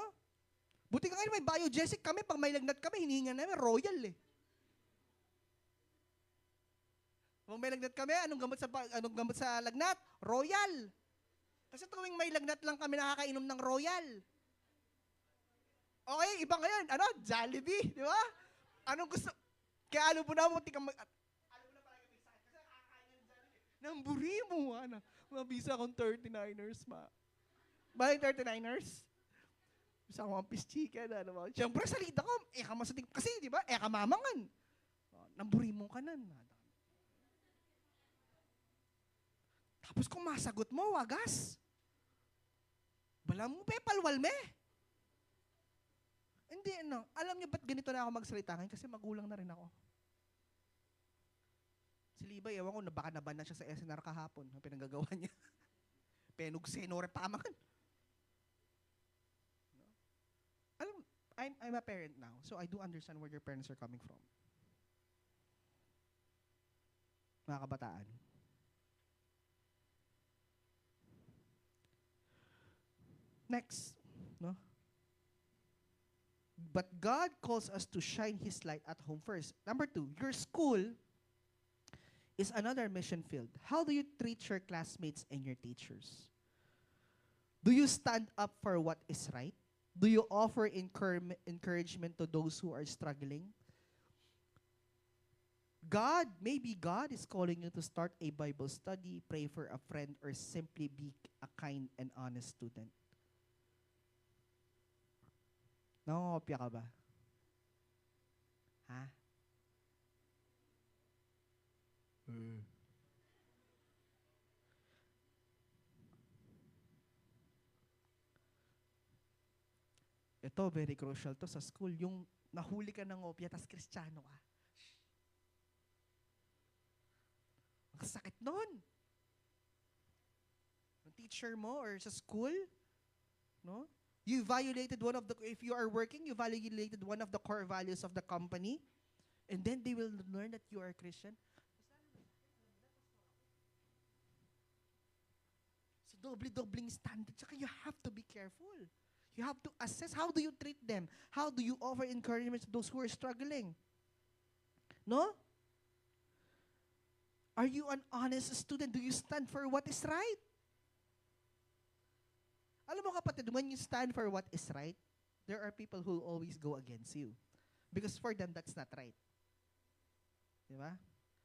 Buti ka ngayon may Biogesic kami, pag may lagnat kami, hinihingan namin, royal eh. Pag may lagnat kami, anong gamot sa lagnat? Royal. Kasi tuwing may lagnat lang kami nakakainom ng royal. Okay, iba ngayon, Jollibee, di ba? Anong gusto? Kaya alam mo na mo, alam mo na pala yung may sakit. Kasi nakakain ng Jollibee. Namburi mo, mabisa akong 39ers, ma. Ba yung 39ers? Bisa akong piece chicken, Siyempre, salita ko, eka masating, kasi, di ba, eka mamangan. Namburi mo ka nan. Tapos kung masagot mo, wagas. Bala mo, palwal me. Hindi, alam niyo ba't ganito na ako magsalita ngayon? Kasi magulang na rin ako. Si Libay, ewan ko, baka naban na siya sa SNR kahapon, ang pinanggagawa niya. Penug senore pamangan. I'm a parent now, so I do understand where your parents are coming from. Mga kabataan. Next, no? But God calls us to shine His light at home first. Number 2, your school is another mission field. How do you treat your classmates and your teachers? Do you stand up for what is right? Do you offer encouragement to those who are struggling? Maybe God is calling you to start a Bible study, pray for a friend, or simply be a kind and honest student. Nangongopya ka ba? Ha? Ito, very crucial to sa school. Yung nahuli ka ng opya, tas Kristiyano ka. Ang sakit nun. Ang teacher mo or sa school, no? You violated if you are working, you violated one of the core values of the company, and then they will learn that you are a Christian. doble-dobling standard. Tsaka you have to be careful. You have to assess how do you treat them? How do you offer encouragement to those who are struggling? No? Are you an honest student? Do you stand for what is right? Alam mo kapatid, when you stand for what is right, there are people who will always go against you. Because for them, that's not right. Di ba?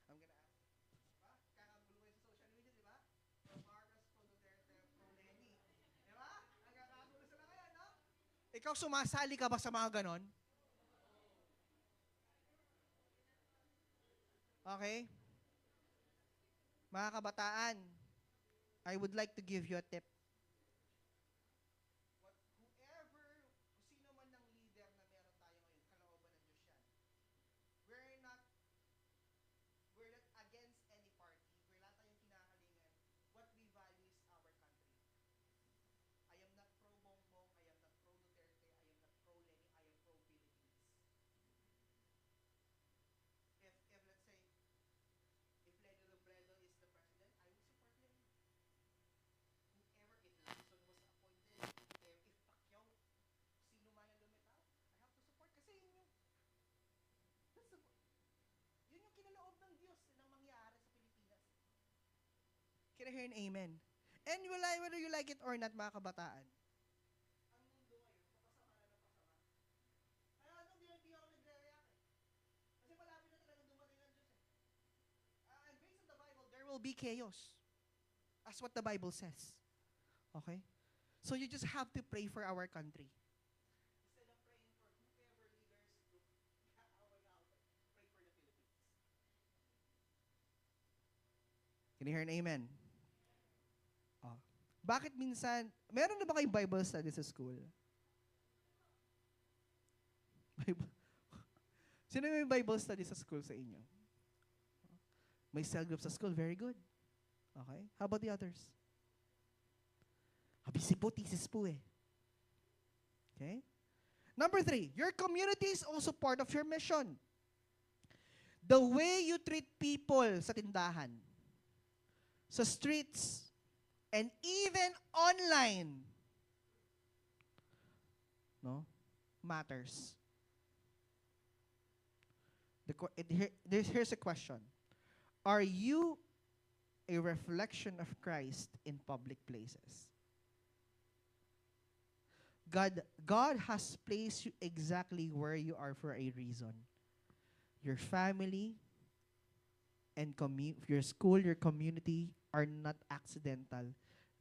I'm gonna ask. Diba? Kakagulo kayo sa social media, di ba? Pro Marcos, pro Duterte, pro Lenny. Di ba? Nagkakagulo sila ngayon, no? Ikaw sumasali ka ba sa mga ganon? Okay? Mga kabataan, I would like to give you a tip. Sino man ng leader na meron tayo ngayon, kalooban ng Diyos yan. We're not against any party. Wala tayong kinakalingan. What we value is our country. I am not pro Bongbong, I am not pro Duterte, I am not pro Lenny, I am pro Philippines. If let's say, if Lenny Robredo is the president, I would support Lenny. Whoever, if Lacson was appointed, if Pacquiao, sino man ang lumitaw, I have to support kasi yun yung kinaloob ng Diyos na mangyari sa Pilipinas. Can I hear an amen? And whether you like it or not, mga kabataan, ang mundo ngayon, papasama na ng pasama. Kaya anong di ako nagre-react eh. Kasi malapit na talagang dumating ng Diyos eh. And based on the Bible, there will be chaos. As what the Bible says. Okay? So you just have to pray for our country. Instead of praying for whoever leaders to pray for the Philippines. Can you hear an amen? Oh. Bakit minsan, meron na ba kayong Bible study sa school? Bible. Sino may Bible study sa school sa inyo? May cell group sa school, very good. Okay? How about the others? Busy po, thesis po eh. Okay? Number 3, your community is also part of your mission. The way you treat people sa tindahan, sa streets, and even online, no, matters. Here's a question. Are you a reflection of Christ in public places? God has placed you exactly where you are for a reason. Your family and your school, your community are not accidental.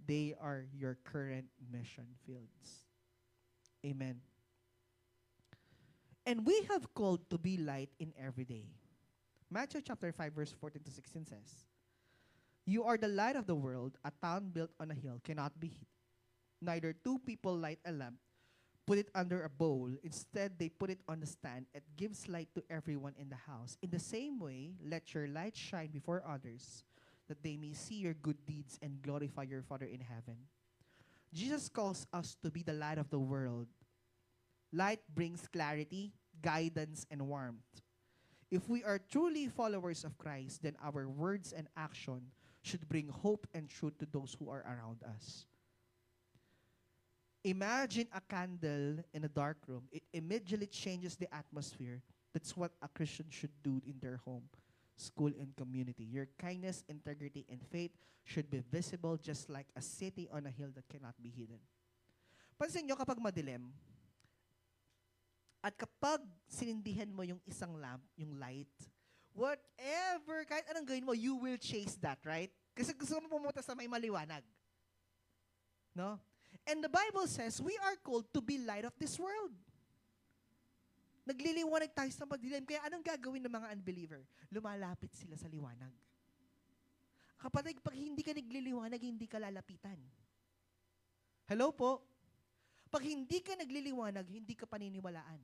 They are your current mission fields. Amen. And we have called to be light in every day. Matthew chapter 5 verse 14 to 16 says, "You are the light of the world. A town built on a hill cannot be hid. Neither two people light a lamp, put it under a bowl. Instead, they put it on the stand. It gives light to everyone in the house. In the same way, let your light shine before others, that they may see your good deeds and glorify your Father in heaven." Jesus calls us to be the light of the world. Light brings clarity, guidance, and warmth. If we are truly followers of Christ, then our words and action should bring hope and truth to those who are around us. Imagine a candle in a dark room. It immediately changes the atmosphere. That's what a Christian should do in their home, school, and community. Your kindness, integrity, and faith should be visible just like a city on a hill that cannot be hidden. Pansin nyo kapag madilim, at kapag sinindihan mo yung isang lamp, yung light, whatever, kahit anong gawin mo, you will chase that, right? Kasi gusto mo pumunta sa may maliwanag. No? And the Bible says, we are called to be light of this world. Nagliliwanag tayo sa madilim. Kaya anong gagawin ng mga unbeliever? Lumalapit sila sa liwanag. Kapatid, pag hindi ka nagliliwanag, hindi ka lalapitan. Hello po? Pag hindi ka nagliliwanag, hindi ka paniniwalaan.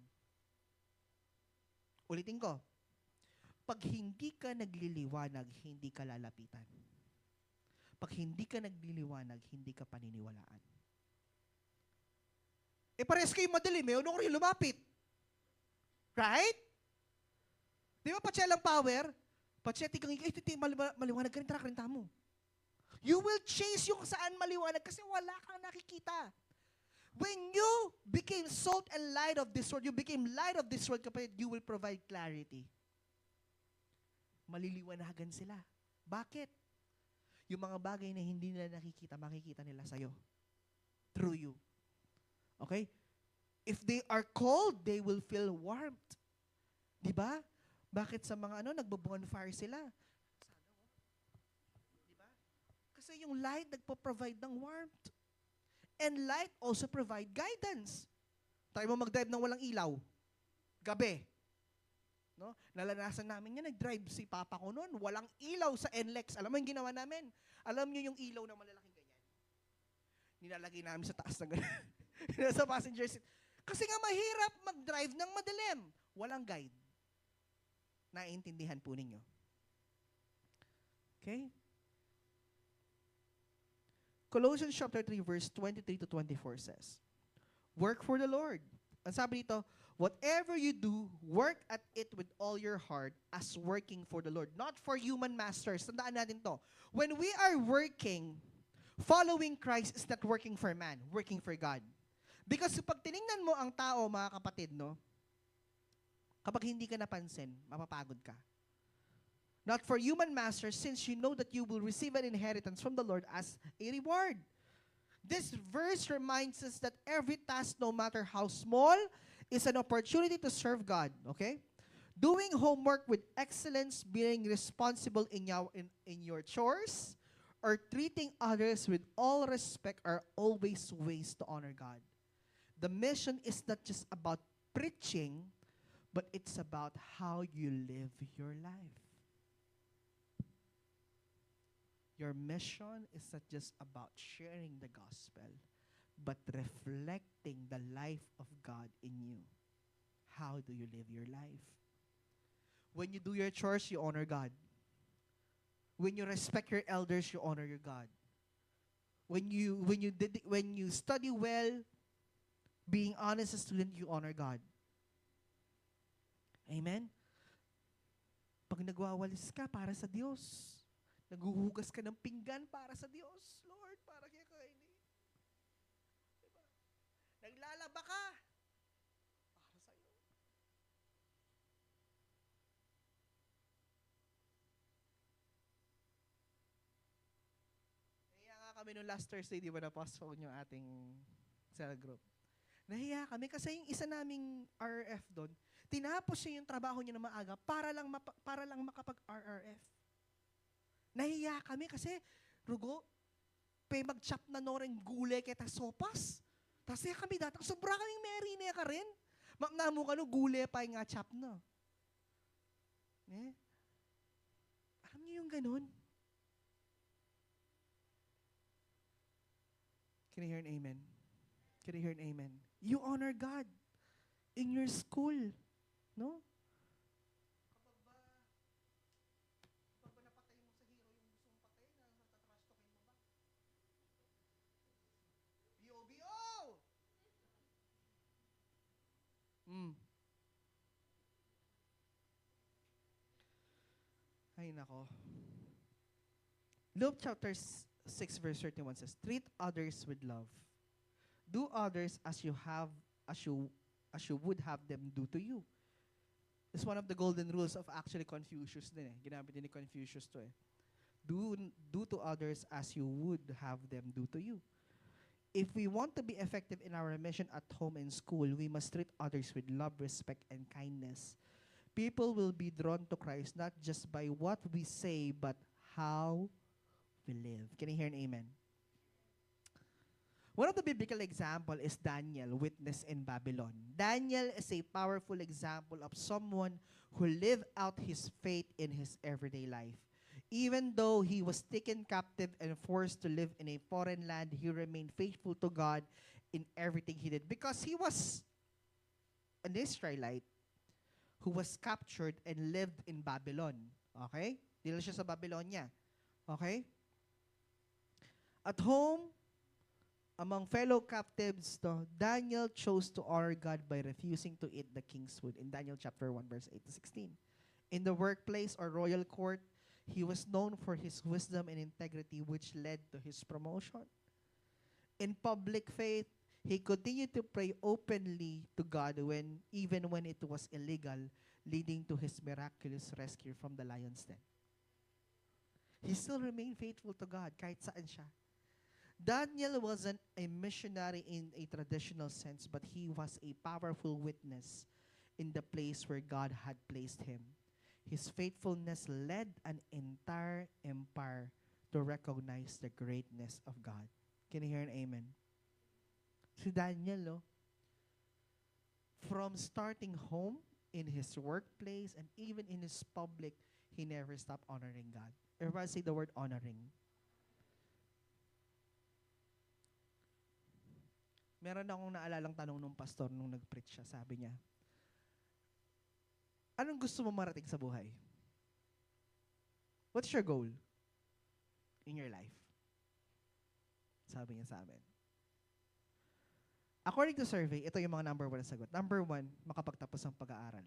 Ulitin ko. Pag hindi ka nagliliwanag, hindi ka lalapitan. Pag hindi ka nagliliwanag, hindi ka paniniwalaan. Eh, pares kayo madilim eh. Ano ko rin lumapit? Right? Di ba, Pachelang power? Pache, maliwanag ka rin, tara, karinta mo. You will chase yung saan maliwanag kasi wala kang nakikita. When you became salt and light of this world, you became light of this world, kapatid, you will provide clarity. Maliliwanagan sila. Bakit? Yung mga bagay na hindi nila nakikita, makikita nila sa'yo. Through you. Okay? If they are cold, they will feel warmth. Di ba? Bakit sa mga nagbo-bonfire sila? Di ba? Kasi yung light nagpo-provide ng warmth. And light also provide guidance. Tayo mo mag-drive ng walang ilaw. Gabi. No? Nalanasan namin yan, nag-drive si Papa ko noon. Walang ilaw sa NLEX. Alam mo yung ginawa namin? Alam niyo yung ilaw na malalaking ganyan? Nilalagay namin sa taas ng ganyan. Sa passenger seat. Kasi nga mahirap mag-drive ng madilim. Walang guide. Naiintindihan po ninyo. Okay? Colossians chapter 3 verse 23 to 24 says, work for the Lord. Ang sabi dito, whatever you do, work at it with all your heart as working for the Lord, not for human masters. Tandaan natin to. When we are working, following Christ is not working for man, working for God. Because pag tiningnan mo ang tao, mga kapatid, no, kapag hindi ka napansin, mapapagod ka. Not for human masters, since you know that you will receive an inheritance from the Lord as a reward. This verse reminds us that every task, no matter how small, is an opportunity to serve God. Okay? Doing homework with excellence, being responsible in your chores, or treating others with all respect are always ways to honor God. The mission is not just about preaching, but it's about how you live your life. Your mission is not just about sharing the gospel, but reflecting the life of God in you. How do you live your life? When you do your chores, you honor God. When you respect your elders, you honor your God. When you study well, being honest as a student, you honor God. Amen? Pag nagwawalis ka para sa Diyos, naghuhugas ka ng pinggan para sa Diyos, Lord, para kaya kainin. Diba? Naglalaba ka para sa iyo. Nahiya nga kami nung last Thursday, di ba na-postpone yung ating cell group. Nahiya kami kasi yung isa naming RRF doon, tinapos siya yung trabaho niya na maaga para lang makapag-RRF. Nahiya kami kasi, Rugo, mag-chop na noring gulay kita sopas. Tapos kami datang, sobra kaming merine ka rin. Mamnamo ka no, gulay pa yung nga chop na. Eh? Alam niyo yung ganun? Can you hear an amen? Can you hear an amen? You honor God in your school. No? Kapag ba napatay mo sa hero yung gusto mong patay, natatrash talkin mo ba? B.O.B.O! Ay, nako. Luke chapter 6 verse 31 says, treat others with love. Do others as you would have them do to you. It's one of the golden rules of actually Confucius din eh. Ginamit din ni Confucius to eh. Do to others as you would have them do to you. If we want to be effective in our mission at home and school, we must treat others with love, respect, and kindness. People will be drawn to Christ not just by what we say, but how we live. Can you hear an amen? One of the biblical example is Daniel, witness in Babylon. Daniel is a powerful example of someone who lived out his faith in his everyday life. Even though he was taken captive and forced to live in a foreign land, he remained faithful to God in everything he did. Because he was an Israelite who was captured and lived in Babylon. Okay? Dito siya sa Babylonia. Okay? At home, among fellow captives, Daniel chose to honor God by refusing to eat the king's food in Daniel chapter 1, verse 8 to 16. In the workplace or royal court, He was known for his wisdom and integrity, which led to his promotion. In public faith, he continued to pray openly to God even when it was illegal, leading to his miraculous rescue from the lion's den. He still remained faithful to God kahit saan siya. Daniel wasn't a missionary in a traditional sense, but he was a powerful witness in the place where God had placed him. His faithfulness led an entire empire to recognize the greatness of God. Can you hear an amen? Si Daniel, from starting home, in his workplace, and even in his public, he never stopped honoring God. Everybody say the word honoring. Meron akong naalalang tanong nung pastor nung nag-preach siya. Sabi niya, anong gusto mo marating sa buhay? What's your goal in your life? Sabi niya sa amin. According to survey, ito yung mga number 1 na sagot. Number 1, makapagtapos ng pag-aaral.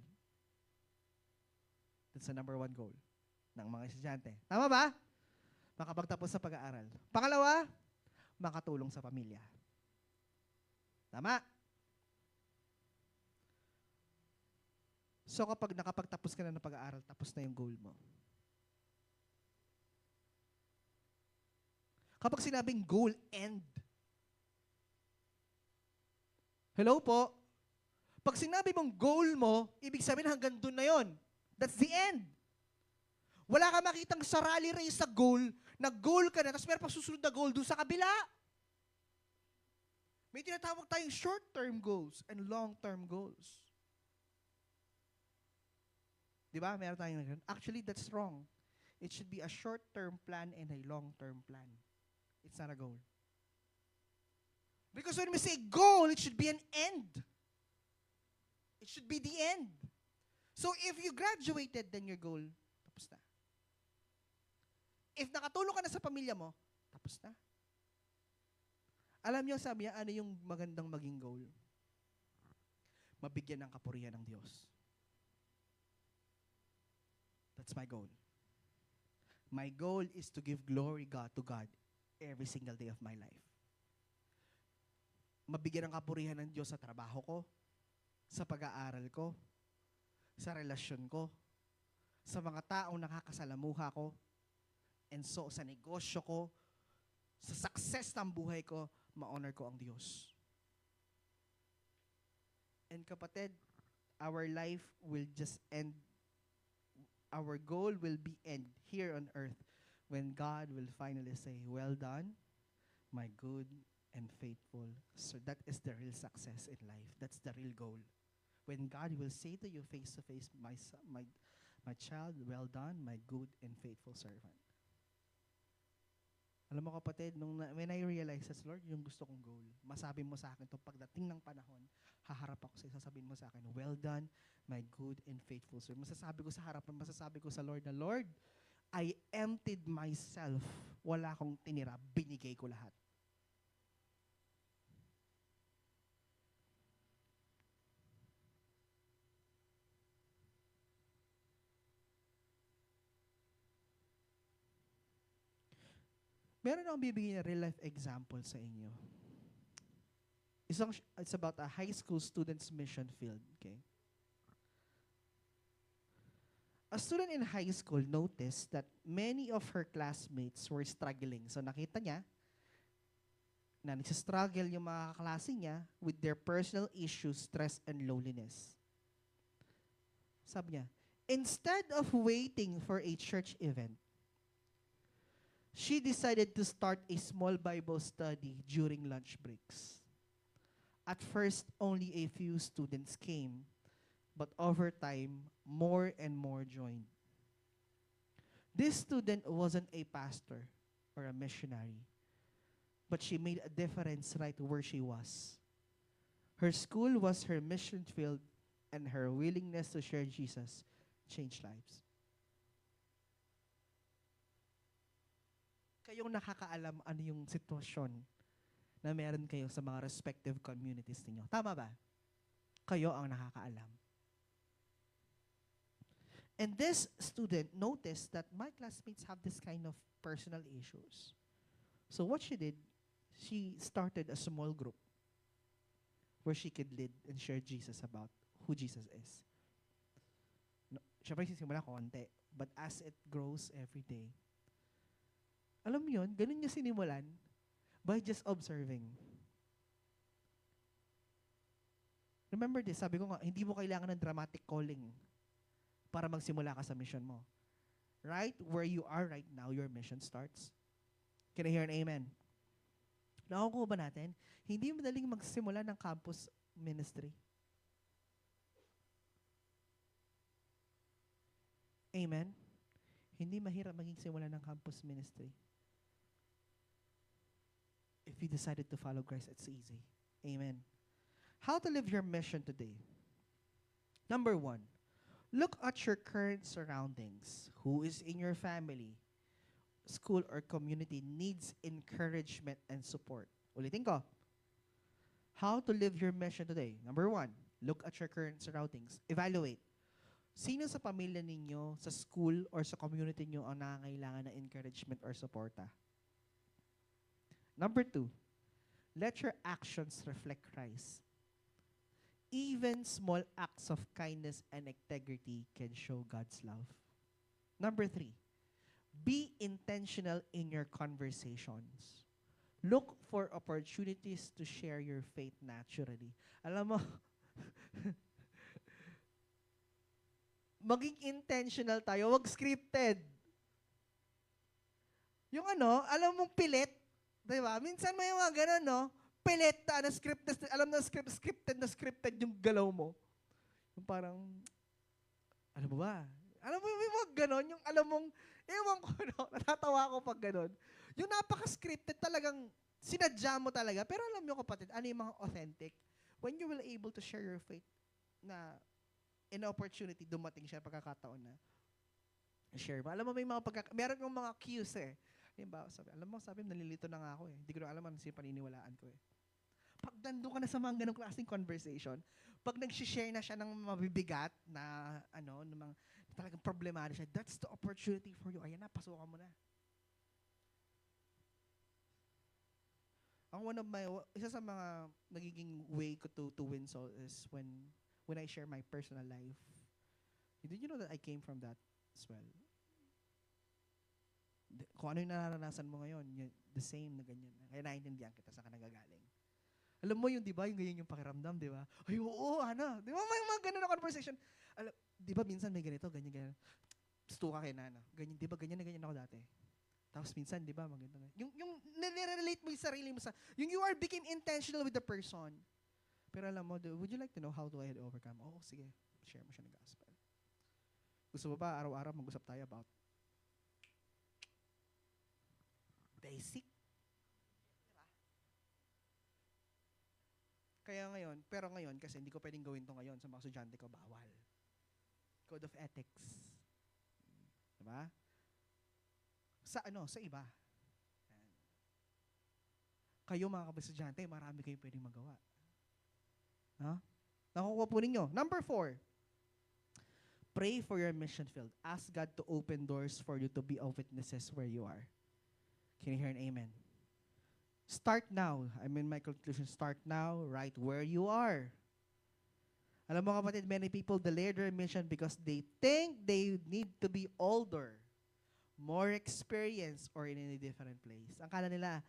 That's the number 1 goal ng mga estudyante. Tama ba? Makapagtapos sa pag-aaral. Pangalawa, makatulong sa pamilya. Tama? So kapag nakapagtapos ka na ng pag-aaral, tapos na yung goal mo. Kapag sinabing goal, end. Hello po? Pag sinabi mong goal mo, ibig sabihin hanggang doon na yon. That's the end. Wala ka makitang sa rally race sa goal, nag-goal ka na, tapos meron pang susunod na goal doon sa kabila. May tinatawag tayong short-term goals and long-term goals. Di ba? Meron tayong ganun. Actually, that's wrong. It should be a short-term plan and a long-term plan. It's not a goal. Because when we say goal, it should be an end. It should be the end. So if you graduated, then your goal, tapos na. If nakatulong ka na sa pamilya mo, tapos na. Alam niyo, sabi niya, ano yung magandang maging goal? Mabigyan ng kapurihan ng Diyos. That's my goal. My goal is to give glory to God every single day of my life. Mabigyan ng kapurihan ng Diyos sa trabaho ko, sa pag-aaral ko, sa relasyon ko, sa mga taong nakakasalamuha ko, and so sa negosyo ko, sa success ng buhay ko, ma-honor ko ang Diyos. And kapatid, our life will just end, our goal will be end here on earth when God will finally say, well done, my good and faithful. So that is the real success in life. That's the real goal. When God will say to you face to face, my child, well done, my good and faithful servant. Alam mo kapatid, when I realized this, Lord, yung gusto kong goal, masabi mo sa akin to pagdating ng panahon, haharap ako sa sasabihin mo sa akin, well done, my good and faithful servant. Masasabi ko sa Lord na, Lord, I emptied myself. Wala akong tinira, binigay ko lahat. Meron akong bibigyan na real life example sa inyo. It's about a high school student's mission field. Okay? A student in high school noticed that many of her classmates were struggling. So nakita niya na nagsistruggle yung mga kaklase niya with their personal issues, stress, and loneliness. Sabi niya, instead of waiting for a church event, she decided to start a small Bible study during lunch breaks. At first, only a few students came, but over time, more and more joined. This student wasn't a pastor or a missionary, but she made a difference right where she was. Her school was her mission field, and her willingness to share Jesus changed lives. Kayong nakakaalam ano yung sitwasyon na meron kayo sa mga respective communities ninyo. Tama ba? Kayo ang nakakaalam. And this student noticed that my classmates have this kind of personal issues. So what she did, she started a small group where she could lead and share Jesus about who Jesus is. No, Siyempre, sisimula konti. But as it grows every day, alam mo yun, ganun niya sinimulan by just observing. Remember this, sabi ko nga, hindi mo kailangan ng dramatic calling para magsimula ka sa mission mo. Right where you are right now, your mission starts. Can I hear an amen? Nakukuha ba natin? Hindi madaling magsimula ng campus ministry. Amen? Hindi mahirap maging simula ng campus ministry. If you decided to follow Christ, it's easy. Amen. How to live your mission today? Number 1, look at your current surroundings. Who is in your family, school, or community needs encouragement and support? Ulitin ko. How to live your mission today? Number 1, look at your current surroundings. Evaluate. Sino sa pamilya ninyo, sa school, or sa community niyo ang nangangailangan ng encouragement or suporta? Number 2, let your actions reflect Christ. Even small acts of kindness and integrity can show God's love. Number 3, be intentional in your conversations. Look for opportunities to share your faith naturally. Alam mo, maging intentional tayo, wag scripted. Yung alam mong pilit, di ba? Minsan may mga ganun, no? Pilit, scripted, alam na scripted yung galaw mo. Yung parang, ano ba? Alam mo, may mga ganun, yung alam mong, ewan ko, no? Natatawa ako pag ganun. Yung napaka-scripted talagang, sinadya mo talaga. Pero alam nyo kapatid, ano yung mga authentic? When you will able to share your faith na in opportunity, dumating siya pagkakataon na share mo. Alam mo, may mga meron yung mga cues eh. Diba, sabi, nalilito na nga ako eh. Hindi ko na alam ano siya paniniwalaan ko eh. Pag nandun ka na sa mga ganong klaseng conversation, pag nag-share na siya ng mabibigat na, ng mga talagang problemado siya, that's the opportunity for you. Ayan na, pasukan mo na. Isa sa mga nagiging way ko to win soul is when I share my personal life. Did you know that I came from that as well? Kung ano yung nararanasan mo ngayon, the same na ganyan. Kaya naiintindihan kita sa kanagagaling. Alam mo yung, di ba, yung ganyan yung pakiramdam, di ba? Ay, oo, Di ba, may mga ganun na conversation. Di ba, minsan may ganito, ganyan. Gusto ka kay Nana. Ganyan, di ba, ganyan na ganyan ako dati. Tapos minsan, di ba, maganda na. Yung nire-relate mo yung sarili mo sa, yung you are became intentional with the person. Pero alam mo, would you like to know how do I overcome? Oo, sige, share mo siya ng gospel. Gusto mo ba, araw-araw mag-usap tayo about basic? Diba? Pero ngayon, kasi hindi ko pwedeng gawin to ngayon sa mga estudyante ko, bawal. Code of ethics. Diba? Sa iba. Kayo mga estudyante, marami kayong pwedeng magawa. Nakukuha po ninyo. Number 4, pray for your mission field. Ask God to open doors for you to be a witnesses where you are. Can you hear an amen? Start now. My conclusion, start now, right where you are. Alam mo kapatid, many people delay their mission because they think they need to be older, more experienced, or in a different place. Ang kala nila,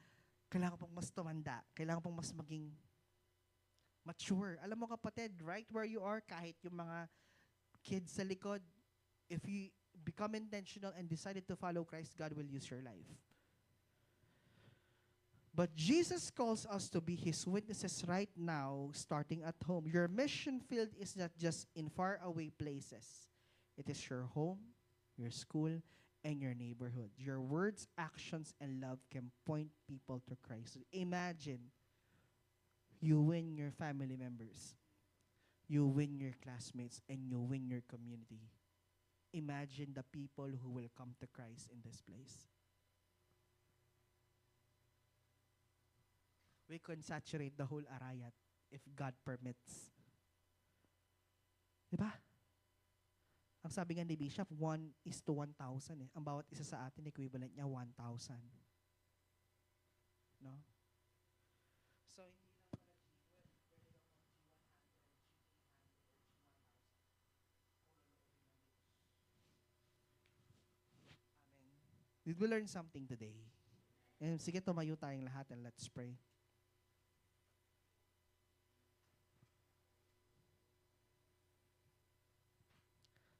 kailangan pong mas tumanda, kailangan pong mas maging mature. Alam mo kapatid, right where you are, kahit yung mga kids sa likod, if you become intentional and decided to follow Christ, God will use your life. But Jesus calls us to be His witnesses right now, starting at home. Your mission field is not just in faraway places. It is your home, your school, and your neighborhood. Your words, actions, and love can point people to Christ. Imagine, you win your family members, you win your classmates, and you win your community. Imagine the people who will come to Christ in this place. We can saturate the whole Arayat if God permits. Diba? Ang sabi nga ni Bishop, 1:1,000 eh. Ang bawat isa sa atin, equivalent niya 1,000. No? So, hindi lang pala G12, pwede lang mga Amen. Did we learn something today? And sige, tumayo tayong lahat and let's pray.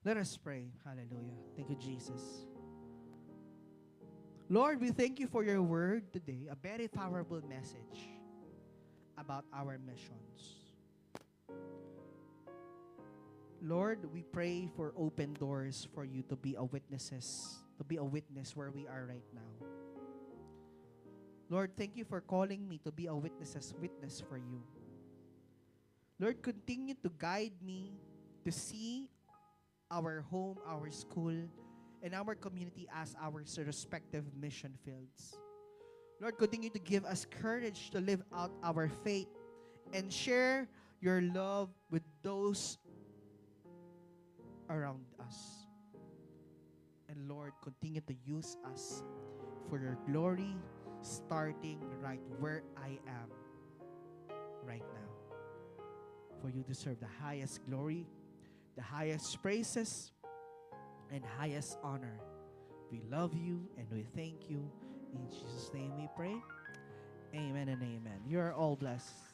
Let us pray. Hallelujah. Thank you, Jesus. Lord, we thank you for your word today, a very powerful message about our missions. Lord, we pray for open doors for you to be a witness where we are right now. Lord, thank you for calling me to be a witness for you. Lord, continue to guide me to see our home, our school, and our community as our respective mission fields. Lord, continue to give us courage to live out our faith and share your love with those around us. And Lord, continue to use us for your glory, starting right where I am right now. For you deserve the highest glory, the highest praises, and highest honor. We love you and we thank you. In Jesus' name we pray. Amen and amen. You are all blessed.